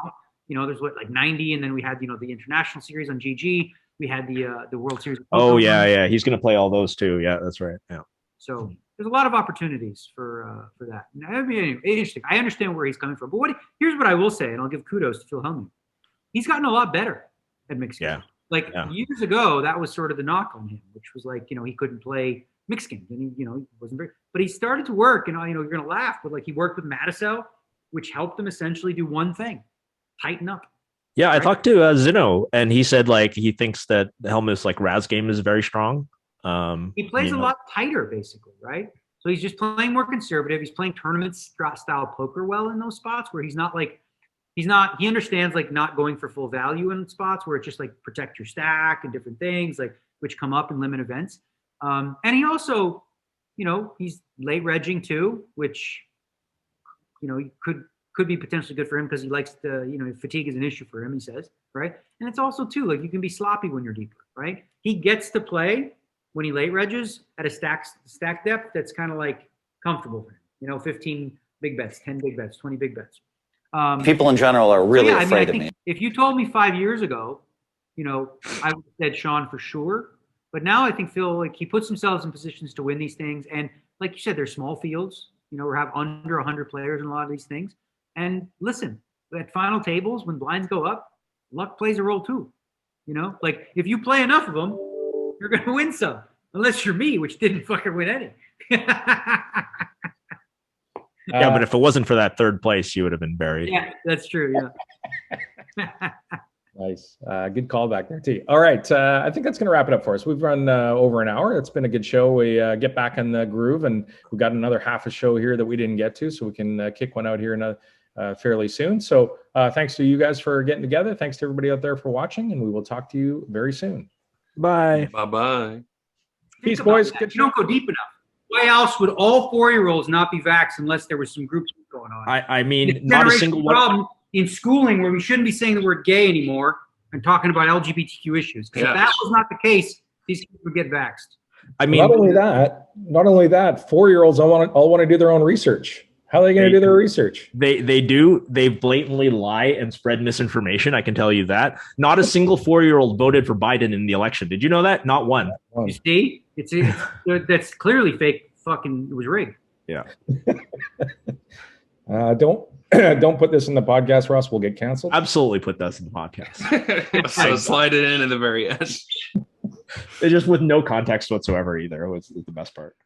there's like 90, and then we had, the international series on GG. We had the World Series. Oh, yeah. He's going to play all those too. Yeah, that's right. Yeah. So there's a lot of opportunities for that. I mean, interesting. I understand where he's coming from. But here's what I will say, and I'll give kudos to Phil Hellmuth. He's gotten a lot better at mixed games. Yeah. Years ago, that was sort of the knock on him, which was like, he couldn't play mixed games, and he wasn't very. But he started to work, and you're gonna laugh, but like he worked with Matisel, which helped him essentially do one thing: tighten up. Yeah, right? I talked to Zino, and he said like he thinks that Hellmuth's like Raz game is very strong. He plays a lot tighter, basically, right? So he's just playing more conservative. He's playing tournament style poker well in those spots where he's not like. He understands like not going for full value in spots where it's just like protect your stack and different things like which come up in limit events. And he also, he's late regging too, which, could be potentially good for him because he likes to, fatigue is an issue for him, he says, right? And it's also too, like you can be sloppy when you're deeper, right? He gets to play when he late regges at a stack depth that's kind of like comfortable for him, 15 big bets, 10 big bets, 20 big bets. People in general are really afraid of me. If you told me 5 years ago, I would have said Sean for sure. But now I think Phil, like he puts himself in positions to win these things. And like you said, they're small fields, we have under 100 players in a lot of these things. And listen, at final tables, when blinds go up, luck plays a role too. Like if you play enough of them, you're going to win some. Unless you're me, which didn't fucking win any. Yeah, but if it wasn't for that third place, you would have been buried. Yeah, that's true. Yeah. Nice. Good call back there, T. All right. I think that's going to wrap it up for us. We've run over an hour. It's been a good show. We get back in the groove, and we've got another half a show here that we didn't get to, so we can kick one out here fairly soon. So thanks to you guys for getting together. Thanks to everybody out there for watching, and we will talk to you very soon. Bye. Bye-bye. Peace, boys. You don't go deep enough. Why else would all 4-year-olds not be vaxxed unless there was some groups going on? I mean, not a single problem in schooling where we shouldn't be saying the word gay anymore and talking about LGBTQ issues. Because if that was not the case, these kids would get vaxxed. I mean, not only that, 4-year-olds all want to do their own research. How are they going to do their research? They do. They blatantly lie and spread misinformation. I can tell you that. Not a single 4-year-old voted for Biden in the election. Did you know that? Not one. You see? That's clearly fake. Fucking, it was rigged. Yeah. Don't put this in the podcast, Ross. We'll get canceled. Absolutely put this in the podcast. So slide it in at the very end. Just with no context whatsoever either was the best part.